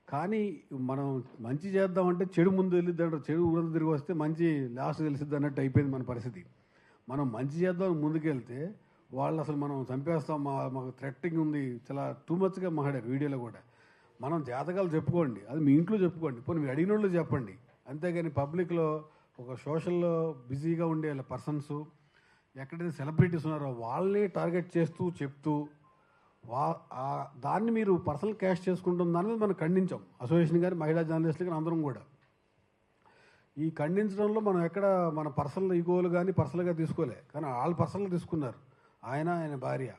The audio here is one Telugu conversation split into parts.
కానీ మనం మంచి చేద్దామంటే చెడు ముందు వెళ్ళిద్ది అంటారు, చెడు ఊరంతా తిరిగి వస్తే మంచి లాస్ట్ తెలిసిద్ది అన్నట్టు అయిపోయింది మన పరిస్థితి. మనం మంచి చేద్దాం ముందుకెళ్తే వాళ్ళు అసలు మనం చంపేస్తాం, మాకు థ్రెట్టింగ్ ఉంది, చాలా టూ మచ్గా మాట్లాడారు వీడియోలో కూడా. మనం జాతకాలు చెప్పుకోండి, అది మీ ఇంట్లో చెప్పుకోండి, పోనీ మీరు అడిగిన వాళ్ళు చెప్పండి. అంతేగాని పబ్లిక్లో ఒక సోషల్లో బిజీగా ఉండే పర్సన్స్, ఎక్కడైతే సెలబ్రిటీస్ ఉన్నారో వాళ్ళని టార్గెట్ చేస్తూ చెప్తూ దాన్ని మీరు పర్సనల్ క్యాష్ చేసుకుంటున్న దాని మీద మనం ఖండించాం. అసోసియేషన్ కానీ మహిళా జర్నలిస్టులు కానీ అందరం కూడా ఈ ఖండించడంలో మనం ఎక్కడ మన పర్సనల్ ఈగోలు కానీ పర్సనల్గా తీసుకోలే, కానీ వాళ్ళు పర్సనల్గా తీసుకున్నారు. ఆయన భార్య,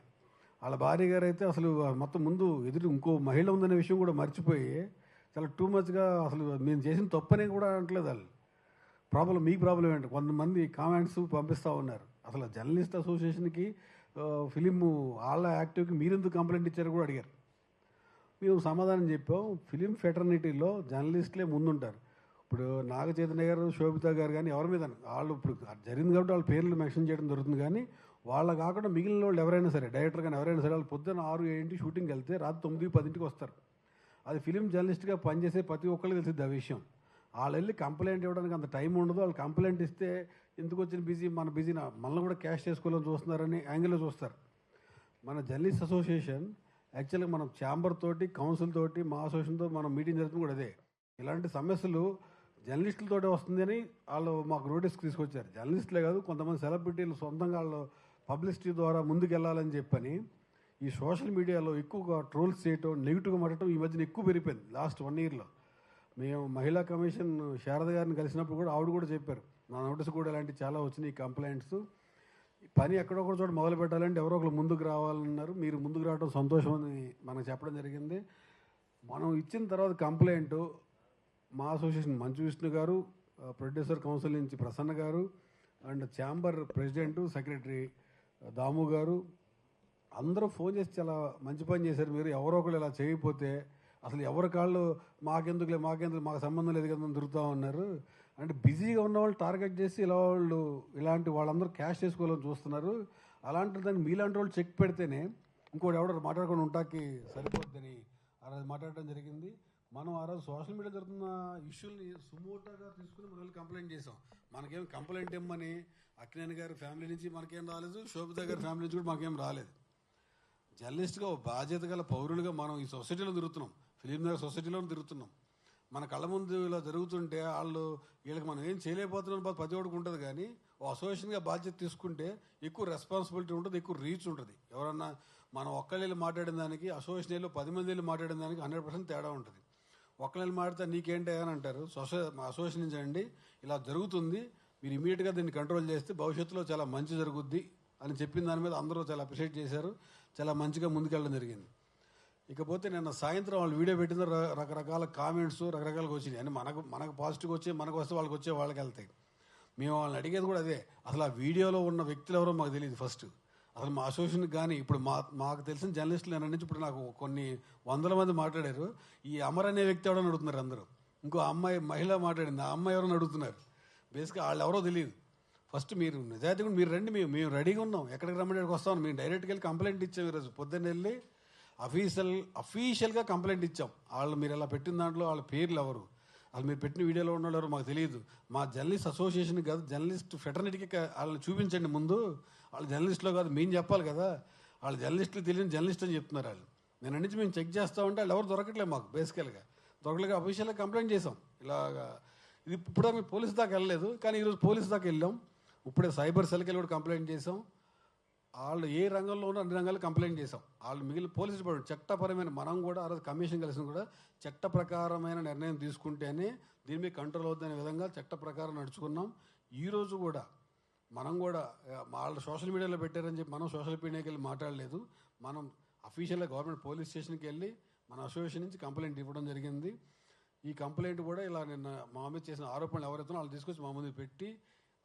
వాళ్ళ భార్య గారు అయితే అసలు మొత్తం ముందు ఎదురు ఇంకో మహిళ ఉందనే విషయం కూడా మర్చిపోయి చాలా టూ మచ్గా అసలు మేము చేసిన తప్పని కూడా అంటలేదు వాళ్ళు. ప్రాబ్లం మీకు ప్రాబ్లం ఏంటి? కొంతమంది కామెంట్స్ పంపిస్తూ ఉన్నారు. అసలు జర్నలిస్ట్ అసోసియేషన్కి ఫిలిం వాళ్ళ యాక్టివ్కి మీరెందుకు కంప్లైంట్ ఇచ్చారో కూడా అడిగారు. మేము సమాధానం చెప్పాం, ఫిలిం ఫెటర్నిటీలో జర్నలిస్టులే ముందుంటారు. ఇప్పుడు నాగ చైతన్య గారు, శోభిత గారు కానీ ఎవరి మీద వాళ్ళు ఇప్పుడు జరిగింది కాబట్టి వాళ్ళ పేర్లు మెన్షన్ చేయడం జరుగుతుంది. కానీ వాళ్ళ కాకుండా మిగిలిన వాళ్ళు ఎవరైనా సరే, డైరెక్టర్ కానీ ఎవరైనా సరే, వాళ్ళు పొద్దున్న 6-7 షూటింగ్కి వెళ్తే రాత్రి 9-10 వస్తారు. అది ఫిలిం జర్నలిస్ట్గా పనిచేసే ప్రతి ఒక్కరికి తెలిసింది ఆ విషయం. వాళ్ళు వెళ్ళి కంప్లైంట్ ఇవ్వడానికి అంత టైం ఉండదు. వాళ్ళు కంప్లైంట్ ఇస్తే ఎందుకు వచ్చిన బిజీ, మన బిజీ మనల్ని కూడా క్యాష్ చేసుకోవాలని చూస్తున్నారని యాంగిల్లో చూస్తారు. మన జర్నలిస్ట్ అసోసియేషన్ యాక్చువల్గా మనం ఛాంబర్ తోటి, కౌన్సిల్ తోటి, మా అసోసియేషన్తో మనం మీటింగ్ జరుగుతుంది కూడా అదే. ఇలాంటి సమస్యలు జర్నలిస్టులతోటే వస్తుందని వాళ్ళు మాకు నోటీస్కి తీసుకొచ్చారు. జర్నలిస్టులే కాదు, కొంతమంది సెలబ్రిటీలు సొంతంగా వాళ్ళు పబ్లిసిటీ ద్వారా ముందుకు వెళ్ళాలని చెప్పని ఈ సోషల్ మీడియాలో ఎక్కువగా ట్రోల్స్ చేయటం, నెగిటివ్గా మాట్లాడటం ఈ మధ్యన ఎక్కువ పెరిగిపోయింది లాస్ట్ 1 yearలో. మేము మహిళా కమిషన్ శారద గారిని కలిసినప్పుడు కూడా ఆవిడ కూడా చెప్పారు, నా నోటీస్ కూడా ఇలాంటి చాలా వచ్చినాయి కంప్లైంట్స్. పని ఎక్కడొక్కడ చోట మొదలు పెట్టాలంటే ఎవరో ఒకరు ముందుకు రావాలన్నారు. మీరు ముందుకు రావడం సంతోషం అని మనకు చెప్పడం జరిగింది. మనం ఇచ్చిన తర్వాత కంప్లైంట్ మా అసోసియేషన్ మంచు విష్ణు గారు, ప్రొడ్యూసర్ కౌన్సిల్ నుంచి ప్రసన్న గారు, అండ్ ఛాంబర్ ప్రెసిడెంటు, సెక్రటరీ దాము గారు అందరూ ఫోన్ చేసి చాలా మంచి పని చేశారు. మీరు ఎవరో ఒకరు ఇలా చేయకపోతే అసలు ఎవరి కాళ్ళు మాకెందుకు మాకు సంబంధం లేదు కదా తిరుగుతూ ఉన్నారు అంటే బిజీగా ఉన్న వాళ్ళు టార్గెట్ చేసి ఇలాంటి వాళ్ళందరూ క్యాష్ చేసుకోవాలని చూస్తున్నారు. అలాంటి దాన్ని మీలాంటి వాళ్ళు చెక్ పెడితేనే ఇంకోటి ఎవడో మాట్లాడుకొని ఉంటాకి సరిపోద్దని ఆ రోజు మాట్లాడటం జరిగింది. మనం ఆ రోజు సోషల్ మీడియా జరుగుతున్న ఇష్యూని సుమోటోగా తీసుకుని మనం కంప్లైంట్ చేసాం. మనకేం కంప్లైంట్ ఇమ్మని అక్కినేని గారి ఫ్యామిలీ నుంచి మనకేం రాలేదు, శోభిత గారి ఫ్యామిలీ నుంచి కూడా మాకేం రాలేదు. జర్నలిస్ట్గా బాధ్యత గల పౌరులుగా మనం ఈ సొసైటీలో తిరుగుతున్నాం, ఫిలిం నగర్ సొసైటీలో తిరుగుతున్నాం. మన కళ్ళ ముందు ఇలా జరుగుతుంటే వీళ్ళకి మనం ఏం చేయలేకపోతున్నాం ప్రతి ఒక్కడికి ఉంటుంది. కానీ ఓ అసోసియేషన్గా బాధ్యత తీసుకుంటే ఎక్కువ రెస్పాన్సిబిలిటీ ఉంటుంది, ఎక్కువ రీచ్ ఉంటుంది. ఎవరన్నా మనం ఒక్కళ్ళు మాట్లాడిన దానికి అసోసియేషన్లో 10 మంది మాట్లాడిన దానికి 100% తేడా ఉంటుంది. ఒక్కళ్ళు మాట్లాడితే నీకేంటి అని అంటారు. మా అసోసియేషన్ నుంచి అండి ఇలా జరుగుతుంది, మీరు ఇమీడియట్గా దీన్ని కంట్రోల్ చేస్తే భవిష్యత్తులో చాలా మంచి జరుగుద్ది అని చెప్పిన దాని మీద అందరూ చాలా అప్రిషియేట్ చేశారు. చాలా మంచిగా ముందుకెళ్ళడం జరిగింది. ఇకపోతే నిన్న సాయంత్రం వాళ్ళు వీడియో పెట్టిన రకరకాల కామెంట్స్ రకరకాలుగా వచ్చినాయి. అని మనకు పాజిటివ్గా వచ్చి మనకు వస్తే వాళ్ళకి వెళ్తాయి. మేము వాళ్ళని అడిగేది కూడా అదే, అసలు ఆ వీడియోలో ఉన్న వ్యక్తులు ఎవరో మాకు తెలియదు. ఫస్ట్ అసలు మా అసోసియేషన్కి కానీ ఇప్పుడు మాకు తెలిసిన జర్నలిస్టులు నేను నుంచి ఇప్పుడు నాకు కొన్ని 100 మంది మాట్లాడారు. ఈ అమర్ అనే వ్యక్తి ఎవరని అడుగుతున్నారు అందరూ. ఇంకో అమ్మాయి మహిళ మాట్లాడింది, ఆ అమ్మాయి ఎవరని అడుగుతున్నారు. బేసిక్గా వాళ్ళు ఎవరో తెలియదు. ఫస్ట్ మీరు నిజాయితీగా మీరు రండి, మేము రెడీగా ఉన్నాం, ఎక్కడికి రమ్మడానికి వస్తామని మేము డైరెక్ట్గా వెళ్ళి కంప్లైంట్ ఇచ్చాం. ఈరోజు పొద్దున్న వెళ్ళి అఫీషియల్గా కంప్లైంట్ ఇచ్చాం. వాళ్ళు మీరు ఇలా పెట్టిన దాంట్లో వాళ్ళ పేర్లు ఎవరు, వాళ్ళు మీరు పెట్టిన వీడియోలో ఉన్న ఎవరు మాకు తెలియదు. మా జర్నలిస్ట్ అసోసియేషన్ కాదు, జర్నలిస్ట్ ఫెటర్నిటీకి వాళ్ళని చూపించండి ముందు. వాళ్ళు జర్నలిస్ట్లో కాదు మేము చెప్పాలి కదా. వాళ్ళు జర్నలిస్టులు తెలియని జర్నలిస్ట్ అని చెప్తున్నారు వాళ్ళు. నేను నుంచి మేము చెక్ చేస్తూ ఉంటే వాళ్ళు ఎవరు దొరకట్లేదు మాకు. బేసికల్గా దొరకలేక అఫీషియల్గా కంప్లైంట్ చేసాం. ఇలాగా ఇది ఇప్పుడు మేము పోలీసు దాకా వెళ్ళలేదు, కానీ ఈరోజు పోలీసు దాకా వెళ్ళాం. ఇప్పుడే సైబర్ సెల్కి కూడా కంప్లైంట్ చేసాం. వాళ్ళు ఏ రంగంలో ఉన్న అన్ని రంగాలు కంప్లైంట్ చేసాం. వాళ్ళు మిగిలిన పోలీసు డిపార్ట్మెంట్ చట్టపరమైన మనం కూడా ఆ రోజు కమిషన్ కలిసిన కూడా చట్ట ప్రకారమైన నిర్ణయం తీసుకుంటేనే దీని మీద కంట్రోల్ అవుతుందనే విధంగా చట్ట ప్రకారం నడుచుకున్నాం. ఈరోజు కూడా మనం కూడా వాళ్ళు సోషల్ మీడియాలో పెట్టారని చెప్పి మనం సోషల్ మీడియాకి వెళ్ళి మాట్లాడలేదు. మనం అఫీషియల్గా గవర్నమెంట్ పోలీస్ స్టేషన్కి వెళ్ళి మన అసోసియేషన్ నుంచి కంప్లైంట్ ఇవ్వడం జరిగింది. ఈ కంప్లైంట్ కూడా ఇలా నిన్న మా మీద చేసిన ఆరోపణలు ఎవరైతే వాళ్ళు తీసుకొచ్చి మా ముందు పెట్టి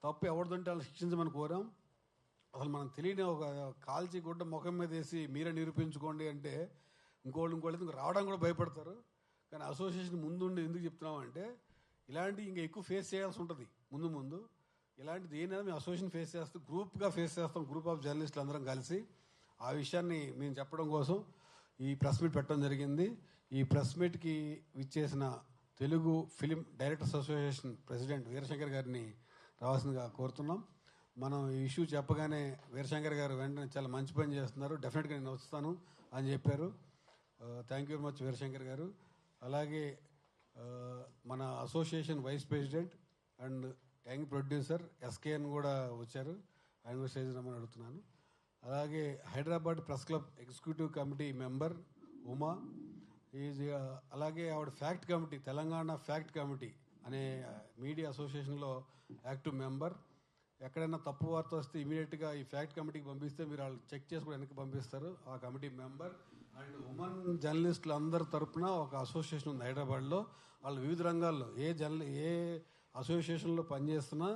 తప్పు ఎవరిదంటే వాళ్ళు శిక్షించమని కోరాం. అసలు మనం తెలియని ఒక కాల్చి గుడ్డ ముఖం మీద వేసి మీరే నిరూపించుకోండి అంటే ఇంకోళ్ళు రావడానికి కూడా భయపడతారు. కానీ అసోసియేషన్ ముందుండి ఎందుకు చెప్తున్నామంటే ఇలాంటివి ఇంకా ఎక్కువ ఫేస్ చేయాల్సి ఉంటుంది. ముందు ఇలాంటిది ఏదైనా మేము అసోసియేషన్ ఫేస్ చేస్తాం, గ్రూప్గా ఫేస్ చేస్తాం, గ్రూప్ ఆఫ్ జర్నలిస్టులు అందరం కలిసి. ఆ విషయాన్ని మేము చెప్పడం కోసం ఈ ప్రెస్ మీట్ పెట్టడం జరిగింది. ఈ ప్రెస్ మీట్కి విచ్చేసిన Telugu film directors association president Veerashankar గారిని రావాల్సిందిగా కోరుతున్నాం. మనం ఈ ఇష్యూ చెప్పగానే వీరశంకర్ గారు వెంటనే చాలా మంచి పని చేస్తున్నారు, డెఫినెట్గా నేను వస్తాను అని చెప్పారు. Thank you very much Veerashankar గారు. అలాగే మన association vice president and young producer SKN కూడా వచ్చారు, ఆయన కూడా స్టేజ్ రమ్మని అడుగుతున్నాను. అలాగే Hyderabad press club executive committee member Uma is, అలాగే ఆవిడ fact committee, Telangana fact committee అనే మీడియా అసోసియేషన్లో యాక్టివ్ మెంబర్. ఎక్కడైనా తప్పు వార్త వస్తే ఇమీడియట్గా ఈ ఫ్యాక్ట్ కమిటీకి పంపిస్తే మీరు వాళ్ళు చెక్ చేసి కూడా వెనక్కి పంపిస్తారు, ఆ కమిటీ మెంబర్. అండ్ ఉమెన్ జర్నలిస్టులు అందరి తరపున ఒక అసోసియేషన్ ఉంది హైదరాబాద్లో. వాళ్ళు వివిధ రంగాల్లో ఏ అసోసియేషన్లో పనిచేస్తున్నా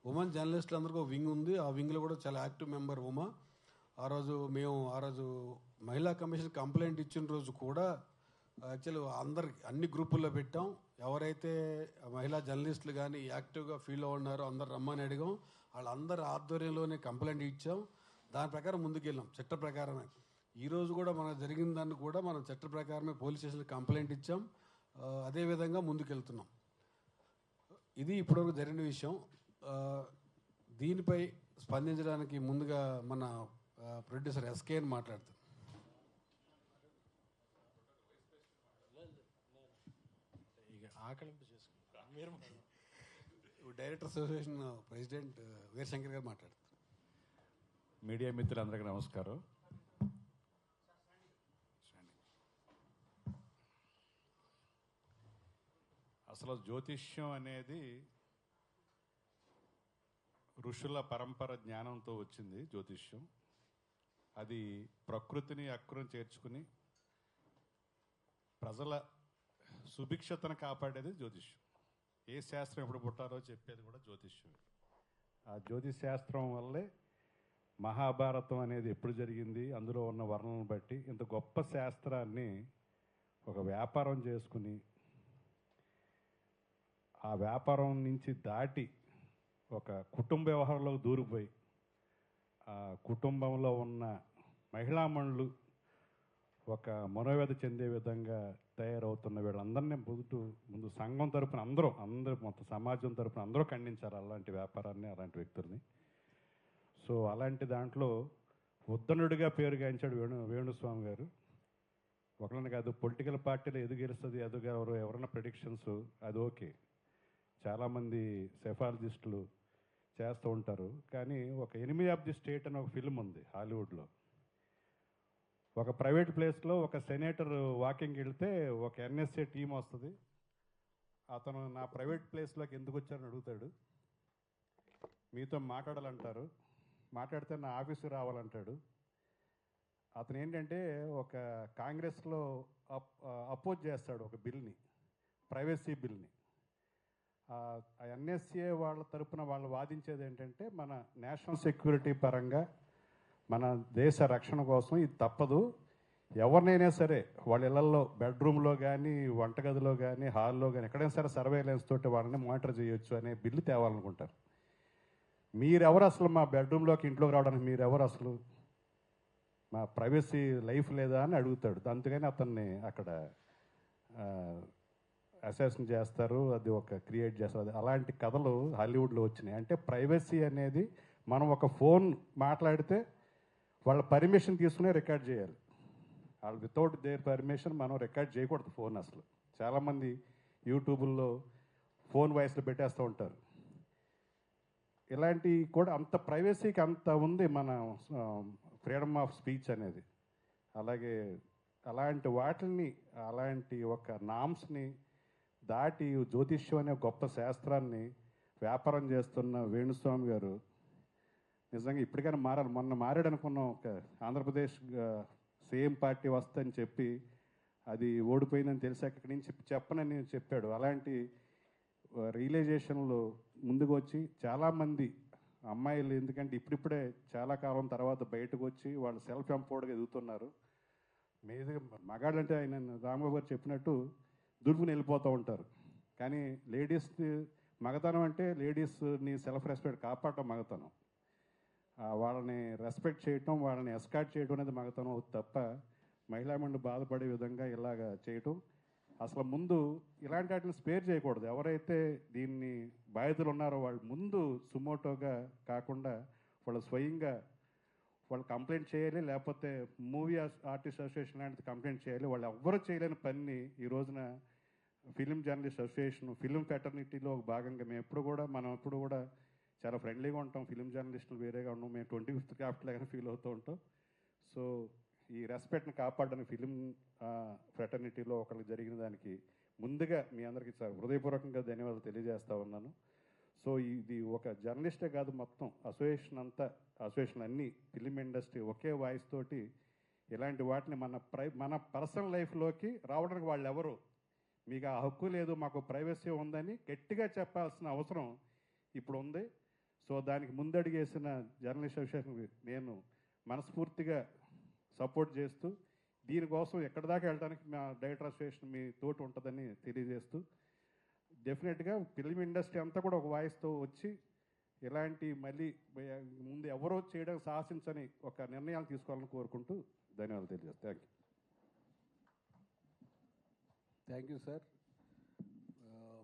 ఉమెన్ జర్నలిస్టులు అందరికీ ఒక వింగ్ ఉంది, ఆ వింగ్లో కూడా చాలా యాక్టివ్ మెంబర్ ఉమా. ఆ రోజు మహిళా కమిషన్ కంప్లైంట్ ఇచ్చిన రోజు కూడా యాక్చువల్లీ అన్ని గ్రూపుల్లో పెట్టాం. ఎవరైతే మహిళా జర్నలిస్టులు కానీ యాక్టివ్గా ఫీల్ ఉన్నారో అందరు రమ్మని అడిగాం. వాళ్ళందరి ఆధ్వర్యంలోనే కంప్లైంట్ ఇచ్చాం, దాని ప్రకారం ముందుకెళ్ళాం చట్ట ప్రకారమే. ఈరోజు కూడా మనకు జరిగిన దాన్ని కూడా మనం చట్ట ప్రకారమే పోలీస్ స్టేషన్కి కంప్లైంట్ ఇచ్చాం, అదేవిధంగా ముందుకెళ్తున్నాం. ఇది ఇప్పటివరకు జరిగిన విషయం. దీనిపై స్పందించడానికి ముందుగా మన ప్రొడ్యూసర్ ఎస్కేఎన్ మాట్లాడుతారు. డైరెక్టర్ అసోసియేషన్ ప్రెసిడెంట్ వీరశంకర్ గారు మాట్లాడుతారు. మీడియా మిత్రులందరికీ నమస్కారం. అసలు జ్యోతిష్యం అనేది ఋషుల పరంపర జ్ఞానంతో వచ్చింది. జ్యోతిష్యం అది ప్రకృతిని అక్కురం చేర్చుకుని ప్రజల సుభిక్షతను కాపాడేది జ్యోతిష్యం. ఏ శాస్త్రం ఎప్పుడు పుట్టారో చెప్పేది కూడా జ్యోతిష్యం. ఆ జ్యోతిష్ శాస్త్రం వల్లే మహాభారతం అనేది ఎప్పుడు జరిగింది, అందులో ఉన్న వర్ణనను బట్టి ఇంత గొప్ప శాస్త్రాన్ని ఒక వ్యాపారం చేసుకుని ఆ వ్యాపారం నుంచి దాటి ఒక కుటుంబ వ్యవహారంలోకి దూరిపోయి ఆ కుటుంబంలో ఉన్న మహిళామణులు ఒక మనోవేద చెందే విధంగా తయారవుతున్న వీళ్ళందరినీ ముందు సంఘం తరపున అందరూ మొత్తం సమాజం తరపున అందరూ ఖండించారు అలాంటి వ్యాపారాన్ని, అలాంటి వ్యక్తుల్ని. సో అలాంటి దాంట్లో ఉద్దనుడిగా పేరు గాంచాడు వేణుస్వామి గారు. ఒకరిని కాదు, పొలిటికల్ పార్టీలో ఎదు గెలుస్తుంది ఎవరైనా ప్రెడిక్షన్స్ అది ఓకే, చాలామంది సెఫాలజిస్టులు చేస్తూ ఉంటారు. కానీ ఒక ఎనిమీ ఆఫ్ ది స్టేట్ అని ఒక ఫిల్మ్ ఉంది హాలీవుడ్లో. ఒక ప్రైవేట్ ప్లేస్లో ఒక సెనేటర్ వాకింగ్కి వెళ్తే ఒక ఎన్ఎస్ఏ టీం వస్తుంది. అతను నా ప్రైవేట్ ప్లేస్లోకి ఎందుకు వచ్చారని అడుగుతాడు. మీతో మాట్లాడాలంటారు, మాట్లాడితే నా ఆఫీసు రావాలంటాడు. అతను ఏంటంటే ఒక కాంగ్రెస్లో అపోజ్ చేస్తాడు ఒక బిల్ని, ప్రైవసీ బిల్ని. ఆ ఎన్ఎస్ఏ వాళ్ళ తరపున వాళ్ళు వాదించేది ఏంటంటే మన నేషనల్ సెక్యూరిటీ పరంగా మన దేశ రక్షణ కోసం ఇది తప్పదు, ఎవరినైనా సరే వాళ్ళ ఇళ్లలో బెడ్రూమ్లో కానీ వంటగదిలో కానీ హాల్లో కానీ ఎక్కడైనా సరే సర్వేలెన్స్ తోటి వాళ్ళని మానిటర్ చేయొచ్చు అనే బిల్లు తేవాలనుకుంటారు. మీరెవరు అసలు మా బెడ్రూమ్లోకి ఇంట్లోకి రావడానికి, మీరెవరు అసలు, మా ప్రైవసీ లైఫ్ లేదా అని అడుగుతాడు. అందుకని అతన్ని అక్కడ అసెస్న్ చేస్తారు, అది ఒక క్రియేట్ చేస్తారు. అలాంటి కథలు హాలీవుడ్లో వచ్చినాయి. అంటే ప్రైవసీ అనేది మనం ఒక ఫోన్ మాట్లాడితే వాళ్ళ పర్మిషన్ తీసుకునే రికార్డ్ చేయాలి. వాళ్ళు వితౌట్ దేర్ పర్మిషన్ మనం రికార్డ్ చేయకూడదు ఫోన్ అసలు. చాలామంది యూట్యూబుల్లో ఫోన్ వాయిస్లో పెట్టేస్తూ ఉంటారు. ఇలాంటి కూడా అంత ప్రైవసీకి అంత ఉంది మన ఫ్రీడమ్ ఆఫ్ స్పీచ్ అనేది. అలాగే అలాంటి వాటిని, అలాంటి ఒక నామ్స్ని దాటి జ్యోతిష్యం అనే గొప్ప శాస్త్రాన్ని వ్యాపారం చేస్తున్న వేణుస్వామి గారు నిజంగా ఇప్పటికైనా మారాలి. మొన్న మారాడు అనుకున్నాం, ఒక ఆంధ్రప్రదేశ్ సేమ్ పార్టీ వస్తుందని చెప్పి అది ఓడిపోయిందని తెలిసాక ఇక్కడి నుంచి చెప్పనని చెప్పాడు. అలాంటి రియలైజేషన్లో ముందుకు వచ్చి చాలామంది అమ్మాయిలు, ఎందుకంటే ఇప్పుడిప్పుడే చాలా కాలం తర్వాత బయటకు వచ్చి వాళ్ళు సెల్ఫ్ ఎంపవర్డ్గా ఎదుగుతున్నారు. మీద మగాళ్ళంటే ఆయన రామబాబు గారు చెప్పినట్టు దుర్పుని వెళ్ళిపోతూ ఉంటారు. కానీ లేడీస్ మగతనం అంటే లేడీస్ని సెల్ఫ్ రెస్పెక్ట్ కాపాడటం మగతనం. వాళ్ళని రెస్పెక్ట్ చేయటం, వాళ్ళని ఎస్కార్ట్ చేయడం అనేది మగతనం అవుతుంది తప్ప మహిళామణులు బాధపడే విధంగా ఇలాగ చేయటం అసలు ముందు ఇలాంటి వాటిని స్పేర్ చేయకూడదు. ఎవరైతే దీన్ని బాధితులు ఉన్నారో వాళ్ళు ముందు సుమోటోగా కాకుండా వాళ్ళు స్వయంగా వాళ్ళు కంప్లైంట్ చేయాలి, లేకపోతే మూవీ ఆర్టిస్ట్ అసోసియేషన్ లాంటిది కంప్లైంట్ చేయాలి. వాళ్ళు ఎవ్వరూ చేయలేని పని ఈ రోజున ఫిలిం జర్నలిస్ట్ అసోసియేషన్, ఫిలిం ఫెటర్నిటీలో ఒక భాగంగా మనం ఎప్పుడు కూడా చాలా ఫ్రెండ్లీగా ఉంటాం. ఫిలిం జర్నలిస్టులు వేరేగా ఉన్నాం, మేము 25th క్రాఫ్ట్ లాగానే ఫీల్ అవుతూ ఉంటాం. సో ఈ రెస్పెక్ట్ని కాపాడడానికి ఫిలిం ఫ్రెటర్నిటీలో ఒకరికి జరిగిన దానికి ముందుగా మీ అందరికీ హృదయపూర్వకంగా ధన్యవాదాలు తెలియజేస్తా ఉన్నాను. సో ఇది ఒక జర్నలిస్టే కాదు, మొత్తం అసోసియేషన్ అన్నీ ఫిలిం ఇండస్ట్రీ ఒకే వాయిస్ తోటి ఇలాంటి వాటిని మన పర్సనల్ లైఫ్లోకి రావడానికి వాళ్ళు ఎవరు, మీకు ఆ హక్కు లేదు, మాకు ప్రైవసీ ఉందని గట్టిగా చెప్పాల్సిన అవసరం ఇప్పుడు ఉంది. సో దానికి ముందడుగేసిన జర్నలిస్ట్ అసోసియేషన్ నేను మనస్ఫూర్తిగా సపోర్ట్ చేస్తూ దీనికోసం ఎక్కడి దాకా వెళ్ళడానికి మా డైరెక్టర్ అసోసియేషన్ మీ తోటి ఉంటుందని తెలియజేస్తూ, డెఫినెట్గా ఫిల్మ్ ఇండస్ట్రీ అంతా కూడా ఒక వాయిస్తో వచ్చి ఇలాంటి మళ్ళీ ముందు ఎవరో చేయడానికి సాహసించని ఒక నిర్ణయాలు తీసుకోవాలని కోరుకుంటూ ధన్యవాదాలు తెలియజేస్తాను. Thank you sir.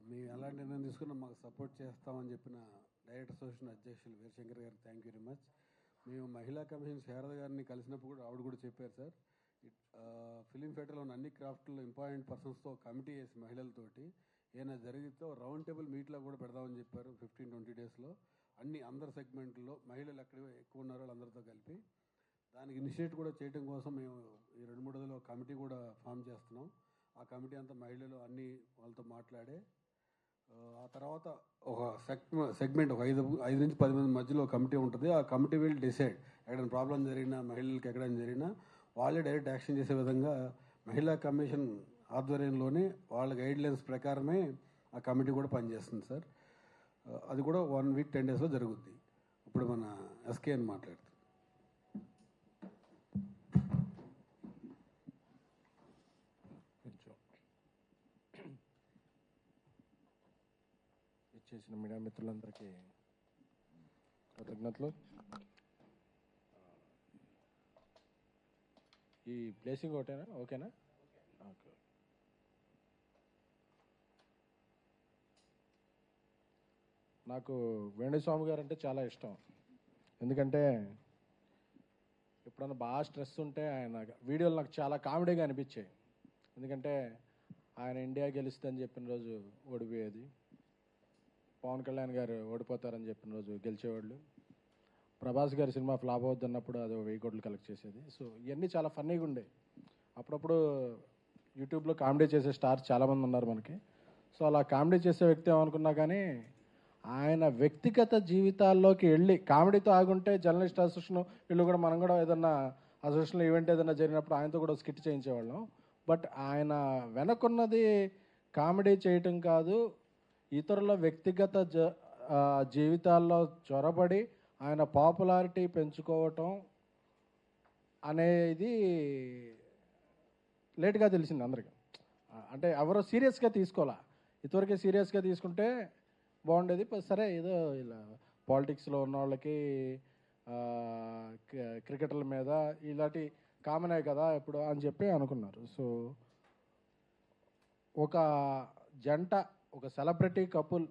మేము ఎలాంటి నిర్ణయం తీసుకున్నా మాకు సపోర్ట్ చేస్తామని చెప్పిన డైరెక్టర్ అసోసియేషన్ అధ్యక్షులు వీరశంకర్ గారు థ్యాంక్ యూ వెరీ మచ్. మేము మహిళా కమిషన్ శారద గారిని కలిసినప్పుడు కూడా ఆవిడ కూడా చెప్పారు సార్, ఫిలిం ఫెటర్లో ఉన్న అన్ని క్రాఫ్ట్లో ఇంపార్టెంట్ పర్సన్స్తో కమిటీ వేసి మహిళలతోటి ఏమైనా జరిగితే రౌండ్ టేబుల్ మీట్లో కూడా పెడదామని చెప్పారు. 15-20 డేస్లో అందరు సెగ్మెంట్లో మహిళలు ఎక్కడ ఎక్కువ ఉన్నారో వాళ్ళందరితో కలిపి దానికి ఇనిషియేట్ కూడా చేయడం కోసం మేము ఈ 2-3 రోజుల్లో కమిటీ కూడా ఫామ్ చేస్తున్నాం. ఆ కమిటీ అంతా మహిళలు అన్ని వాళ్ళతో మాట్లాడే ఆ తర్వాత ఒక సెగ్మెంట్ ఒక 5 నుంచి 10 మంది మధ్యలో కమిటీ ఉంటుంది. ఆ కమిటీ విల్ డిసైడ్ ఎక్కడైనా ప్రాబ్లం జరిగినా, మహిళలకు ఎక్కడైనా జరిగినా వాళ్ళే డైరెక్ట్ యాక్షన్ చేసే విధంగా మహిళా కమిషన్ ఆధ్వర్యంలోనే వాళ్ళ గైడ్లైన్స్ ప్రకారమే ఆ కమిటీ కూడా పనిచేస్తుంది సార్. అది కూడా 1 వీక్ 10 డేస్లో జరుగుద్ది. ఇప్పుడు మన ఎస్కే అని మాట్లాడుతుంది. చేసిన మీడియా మిత్రులందరికీ కృతజ్ఞతలు. ఈ ప్లేసింగ్ ఒకటేనా? ఓకేనా? ఓకే. నాకు వేణుస్వామి గారు అంటే చాలా ఇష్టం. ఎందుకంటే ఎప్పుడన్నా బాగా స్ట్రెస్ ఉంటే ఆయన వీడియోలు నాకు చాలా కామెడీగా అనిపించాయి. ఎందుకంటే ఆయన ఇండియా గెలుస్తుందని చెప్పిన రోజు ఓడిపోయేది, పవన్ కళ్యాణ్ గారు ఓడిపోతారని చెప్పిన రోజు గెలిచేవాళ్ళు, ప్రభాస్ గారి సినిమా ఫ్లాప్ అవుతున్నప్పుడు అది 1000 కోట్లు కలెక్ట్ చేసేది. సో ఇవన్నీ చాలా ఫన్నీగా ఉండే. అప్పుడప్పుడు యూట్యూబ్లో కామెడీ చేసే స్టార్స్ చాలామంది ఉన్నారు మనకి. సో అలా కామెడీ చేసే వ్యక్తి ఏమనుకున్నా కానీ ఆయన వ్యక్తిగత జీవితాల్లోకి వెళ్ళి కామెడీతో ఆగుంటే జర్నలిస్ట్ అసోసియేషన్ వీళ్ళు కూడా మనం కూడా ఏదన్నా అసోసియేషన్లో ఈవెంట్ ఏదైనా జరిగినప్పుడు ఆయనతో కూడా స్కిట్ చేయించేవాళ్ళం. బట్ ఆయన వెనకున్నది కామెడీ చేయటం కాదు, ఇతరుల వ్యక్తిగత జీవితాల్లో చొరబడి ఆయన పాపులారిటీ పెంచుకోవటం అనేది లేట్గా తెలిసింది అందరికీ. అంటే ఎవరో సీరియస్గా తీసుకోవాలా, ఇదివరకే సీరియస్గా తీసుకుంటే బాగుండేది. సరే ఏదో ఇలా పాలిటిక్స్లో ఉన్న వాళ్ళకి క్రికెటర్ల మీద ఇలాంటి కామనే కదా ఇప్పుడు అని చెప్పి అనుకున్నారు. సో ఒక జంట, ఒక సెలబ్రిటీ కపుల్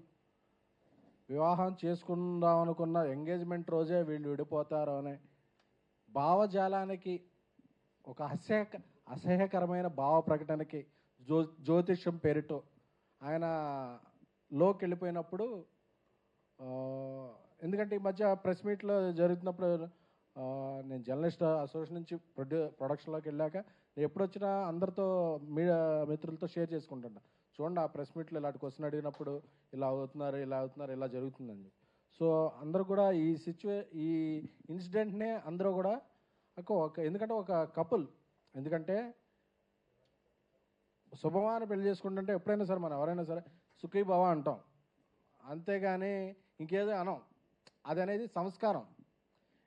వివాహం చేసుకుందాం అనుకున్న ఎంగేజ్మెంట్ రోజే వీళ్ళు విడిపోతారు అనే భావజాలానికి, ఒక అసహ్యకరమైన భావ ప్రకటనకి జ్యోతిష్యం పేరుతో ఆయన లోకి వెళ్ళిపోయినప్పుడు, ఎందుకంటే ఈ మధ్య ప్రెస్ మీట్లో జరుగుతున్నప్పుడు నేను జర్నలిస్ట్ అసోసియేషన్ నుంచి ప్రొడక్షన్లోకి వెళ్ళాక నేను ఎప్పుడు వచ్చినా అందరితో మీడియా మిత్రులతో షేర్ చేసుకుంటున్నా, చూడండి ఆ ప్రెస్ మీట్లో ఇలాంటి క్వశ్చన్ అడిగినప్పుడు ఇలా అవుతున్నారు ఇలా జరుగుతుందని. సో అందరూ కూడా ఈ ఇన్సిడెంట్నే అందరూ కూడా ఎందుకంటే ఒక కపుల్, ఎందుకంటే శుభమాన పెళ్లి చేసుకుంటుంటే ఎప్పుడైనా సరే మనం ఎవరైనా సరే సుఖీ భవ అంటాం, అంతేగాని ఇంకేదో అనం. అది అనేది సంస్కారం.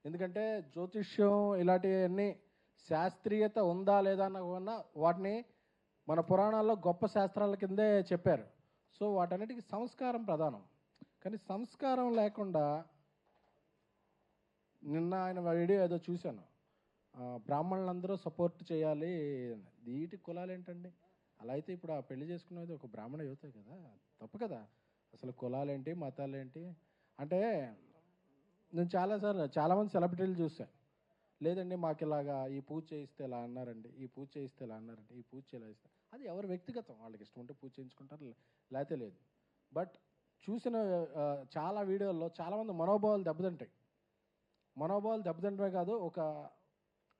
ఎందుకంటే జ్యోతిష్యం ఇలాంటివన్నీ శాస్త్రీయత ఉందా లేదా అన్న వాటిని మన పురాణాల్లో గొప్ప శాస్త్రాల కిందే చెప్పారు. సో వాటన్నిటికీ సంస్కారం ప్రధానం. కానీ సంస్కారం లేకుండా నిన్న ఆయన వీడియో ఏదో చూశాను, బ్రాహ్మణులందరూ సపోర్ట్ చేయాలి. వీటి కులాలు ఏంటండి? అలా అయితే ఇప్పుడు ఆ పెళ్లి చేసుకునేది ఒక బ్రాహ్మణ యువతే కదా, తప్పు కదా. అసలు కులాలేంటి, మతాలేంటి అంటే నేను చాలామంది సెలబ్రిటీలు చూశాను. లేదండి మాకు ఇలాగా ఈ పూజ చేయిస్తే ఇలా అన్నారండి, ఈ పూజ చేయిస్తే ఇలా అన్నారండి, ఈ పూజ చేయాలి ఇస్తే, అది ఎవరు వ్యక్తిగతం, వాళ్ళకి ఇష్టం ఉంటే పూజ చేయించుకుంటారు, లేకపోతే లేదు. బట్ చూసిన చాలా వీడియోల్లో చాలామంది మనోభావాలు దెబ్బతింటాయి. మనోభావాలు దెబ్బతింటమే కాదు, ఒక